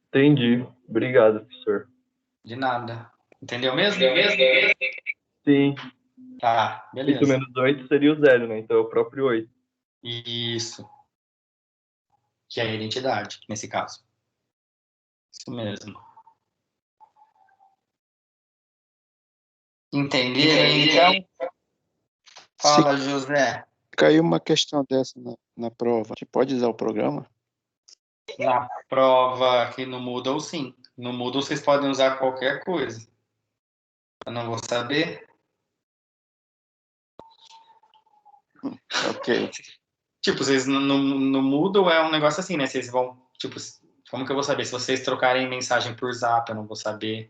Entendi. Obrigado, professor. De nada. Entendeu mesmo? Sim. Tá, 8 beleza. menos 8 seria o 0, né? Então é o próprio 8. Isso. Que é a identidade, nesse caso. Isso mesmo. Entenderam, então? Fala, José. Caiu uma questão dessa na prova. A gente pode usar o programa? Na prova aqui no Moodle, sim. No Moodle vocês podem usar qualquer coisa. Eu não vou saber. Ok. Tipo, vocês no Moodle é um negócio assim, né? Vocês vão, tipo, como que eu vou saber? Se vocês trocarem mensagem por Zap, eu não vou saber.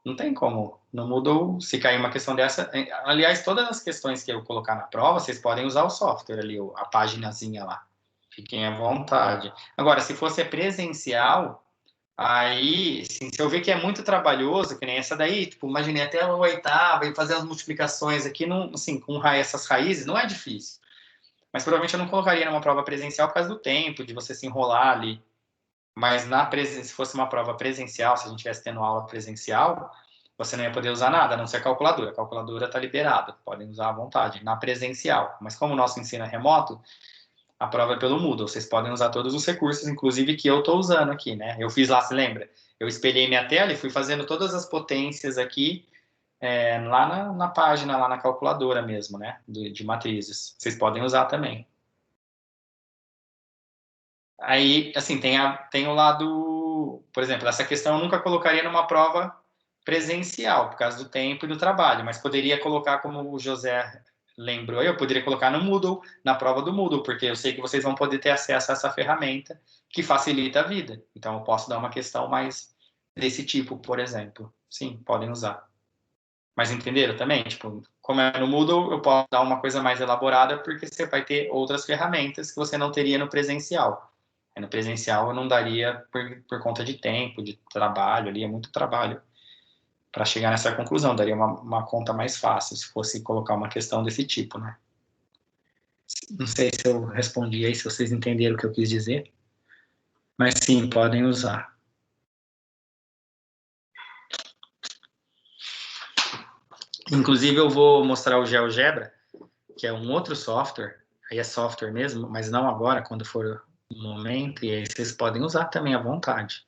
Não tem como. No Moodle, se cair uma questão dessa... Aliás, todas as questões que eu colocar na prova, vocês podem usar o software ali, a paginazinha lá. Fiquem à vontade. Agora, se fosse presencial, aí, assim, se eu ver que é muito trabalhoso, que nem essa daí, tipo, imaginei até a oitava e fazer as multiplicações aqui, não, assim, com essas raízes, não é difícil. Mas provavelmente eu não colocaria numa prova presencial por causa do tempo, de você se enrolar ali. Mas se fosse uma prova presencial, se a gente estivesse tendo aula presencial, você não ia poder usar nada, a não ser a calculadora. A calculadora está liberada, podem usar à vontade, na presencial. Mas como o nosso ensino é remoto, a prova é pelo Moodle. Vocês podem usar todos os recursos, inclusive que eu estou usando aqui, né? Eu fiz lá, se lembra? Eu espelhei minha tela e fui fazendo todas as potências aqui, lá na página, lá na calculadora mesmo, né? De matrizes. Vocês podem usar também. Aí, assim, tem o lado... Por exemplo, essa questão eu nunca colocaria numa prova presencial, por causa do tempo e do trabalho, mas poderia colocar, como o José lembrou, eu poderia colocar no Moodle, na prova do Moodle, porque eu sei que vocês vão poder ter acesso a essa ferramenta que facilita a vida. Então, eu posso dar uma questão mais desse tipo, por exemplo. Sim, podem usar. Mas entenderam também? Tipo, como é no Moodle, eu posso dar uma coisa mais elaborada, porque você vai ter outras ferramentas que você não teria no presencial. No presencial eu não daria por conta de tempo, de trabalho, ali é muito trabalho para chegar nessa conclusão. Daria uma conta mais fácil se fosse colocar uma questão desse tipo, né? Não sei se eu respondi aí, se vocês entenderam o que eu quis dizer. Mas sim, podem usar. Inclusive, eu vou mostrar o GeoGebra, que é um outro software. Aí é software mesmo, mas não agora, quando for o momento. E aí vocês podem usar também à vontade.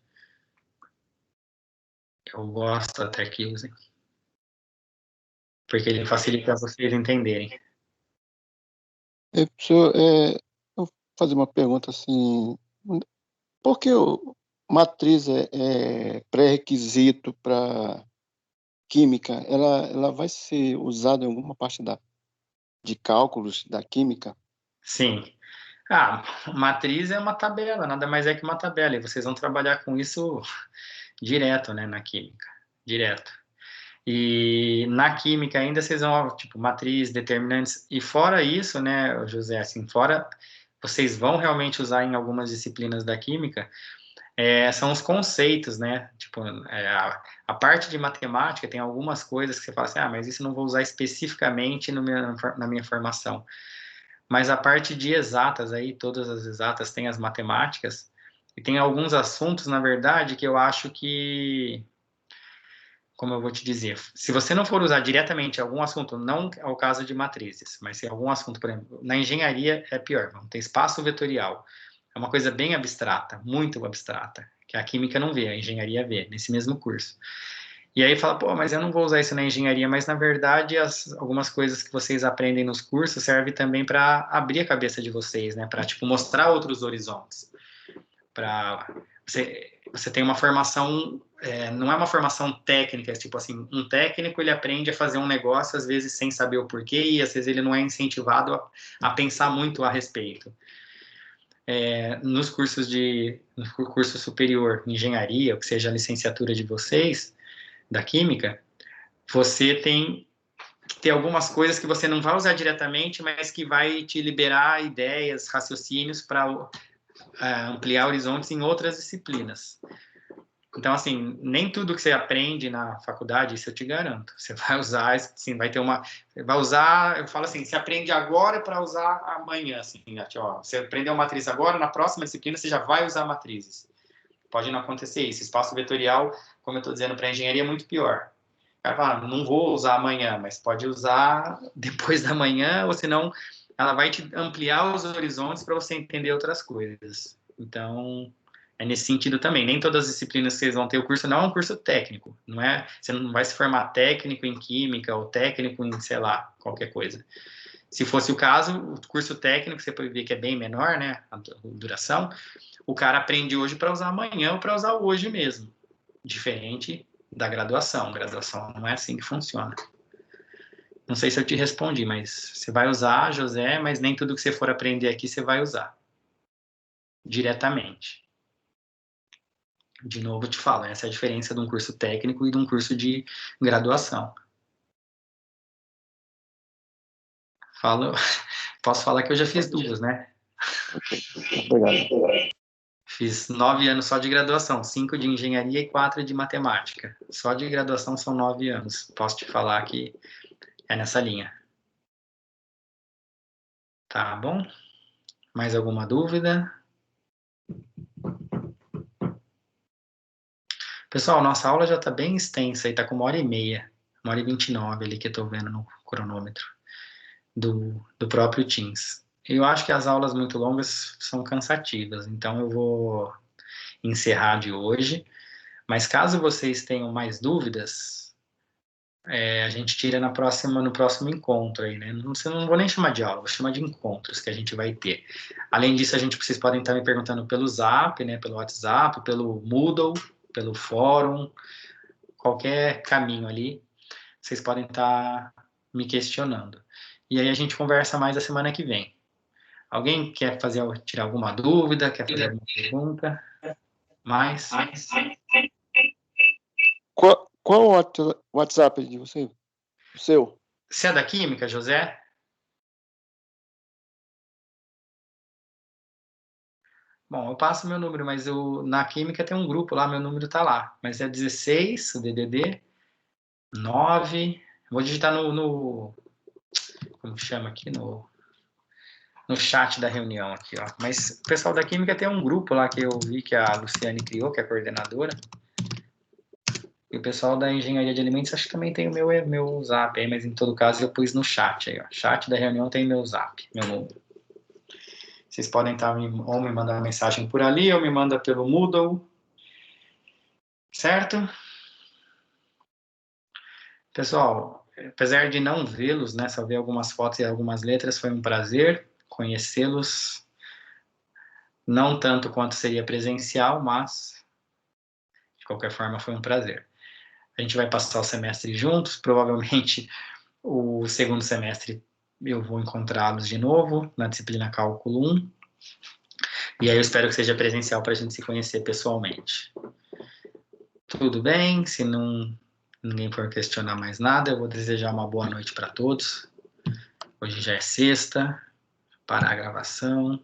Eu gosto até que usem. Porque ele facilita vocês entenderem. Professor, eu vou fazer uma pergunta assim. Por que matriz é pré-requisito para química? Ela vai ser usada em alguma parte de cálculos da química? Sim. Matriz é uma tabela, nada mais é que uma tabela. E vocês vão trabalhar com isso direto, né, na química. Direto. E na química ainda vocês vão, tipo, matriz, determinantes, e fora isso, né, José, assim, fora, vocês vão realmente usar em algumas disciplinas da química, são os conceitos, né, tipo, a parte de matemática tem algumas coisas que você fala assim, mas isso não vou usar especificamente na minha formação. Mas a parte de exatas aí, todas as exatas têm as matemáticas, e tem alguns assuntos, na verdade, que eu acho que, como eu vou te dizer, se você não for usar diretamente algum assunto, não é o caso de matrizes, mas se algum assunto, por exemplo, na engenharia é pior, vamos ter espaço vetorial, é uma coisa bem abstrata, muito abstrata, que a química não vê, a engenharia vê, nesse mesmo curso. E aí fala, pô, mas eu não vou usar isso na engenharia, mas na verdade algumas coisas que vocês aprendem nos cursos servem também para abrir a cabeça de vocês, né? Para, tipo, mostrar outros horizontes. Para você tem uma formação, não é uma formação técnica, tipo assim, um técnico ele aprende a fazer um negócio às vezes sem saber o porquê e às vezes ele não é incentivado a pensar muito a respeito. Nos cursos no curso superior, engenharia, ou que seja a licenciatura de vocês, da química, você tem que ter algumas coisas que você não vai usar diretamente, mas que vai te liberar ideias, raciocínios para ampliar horizontes em outras disciplinas. Então, assim, nem tudo que você aprende na faculdade, isso eu te garanto. Você vai usar, assim, você vai usar, eu falo assim, você aprende agora para usar amanhã, assim, você aprendeu matriz agora, na próxima disciplina você já vai usar matrizes. Pode não acontecer isso. Espaço vetorial, como eu estou dizendo, para engenharia é muito pior. O cara fala, não vou usar amanhã, mas pode usar depois da manhã, ou senão ela vai te ampliar os horizontes para você entender outras coisas. Então, é nesse sentido também. Nem todas as disciplinas que vocês vão ter, o curso não é um curso técnico. Você não vai se formar técnico em química ou técnico em, sei lá, qualquer coisa. Se fosse o caso, o curso técnico, você pode ver que é bem menor, né, a duração, o cara aprende hoje para usar amanhã ou para usar hoje mesmo. Diferente da graduação. Graduação não é assim que funciona. Não sei se eu te respondi, mas você vai usar, José, mas nem tudo que você for aprender aqui você vai usar diretamente. De novo, eu te falo, essa é a diferença de um curso técnico e de um curso de graduação. Posso falar que eu já fiz duas, né? Obrigado. Fiz 9 anos só de graduação, 5 de engenharia e 4 de matemática. Só de graduação são 9 anos. Posso te falar que é nessa linha. Tá bom? Mais alguma dúvida? Pessoal, nossa aula já está bem extensa e está com 1h30, 1h29 ali que eu estou vendo no cronômetro do próprio Teams. Eu acho que as aulas muito longas são cansativas, então eu vou encerrar de hoje, mas caso vocês tenham mais dúvidas, a gente tira no próximo encontro aí, né? Não vou nem chamar de aula, vou chamar de encontros que a gente vai ter. Além disso, vocês podem estar me perguntando pelo Zap, né? Pelo WhatsApp, pelo Moodle, pelo fórum, qualquer caminho ali, vocês podem estar me questionando. E aí a gente conversa mais a semana que vem. Alguém quer tirar alguma dúvida, quer fazer alguma pergunta? Mais? Qual o WhatsApp de você? O seu? Você é da Química, José? Bom, eu passo meu número, mas na Química tem um grupo lá, meu número tá lá. Mas é 16, o DDD, 9... Vou digitar como que chama aqui? No chat da reunião aqui, ó. Mas o pessoal da Química tem um grupo lá que eu vi que a Luciane criou, que é a coordenadora. E o pessoal da Engenharia de Alimentos acho que também tem o meu Zap aí, mas em todo caso eu pus no chat aí, ó. Chat da reunião tem meu Zap, meu número. Vocês podem ou me mandar uma mensagem por ali, ou me manda pelo Moodle. Certo? Pessoal, apesar de não vê-los, né, só ver algumas fotos e algumas letras, foi um prazer conhecê-los. Não tanto quanto seria presencial, mas de qualquer forma foi um prazer. A gente vai passar o semestre juntos, provavelmente o segundo semestre eu vou encontrá-los de novo na disciplina Cálculo 1. E aí eu espero que seja presencial para a gente se conhecer pessoalmente. Tudo bem? Se não ninguém for questionar mais nada, eu vou desejar uma boa noite para todos. Hoje já é sexta, parar a gravação.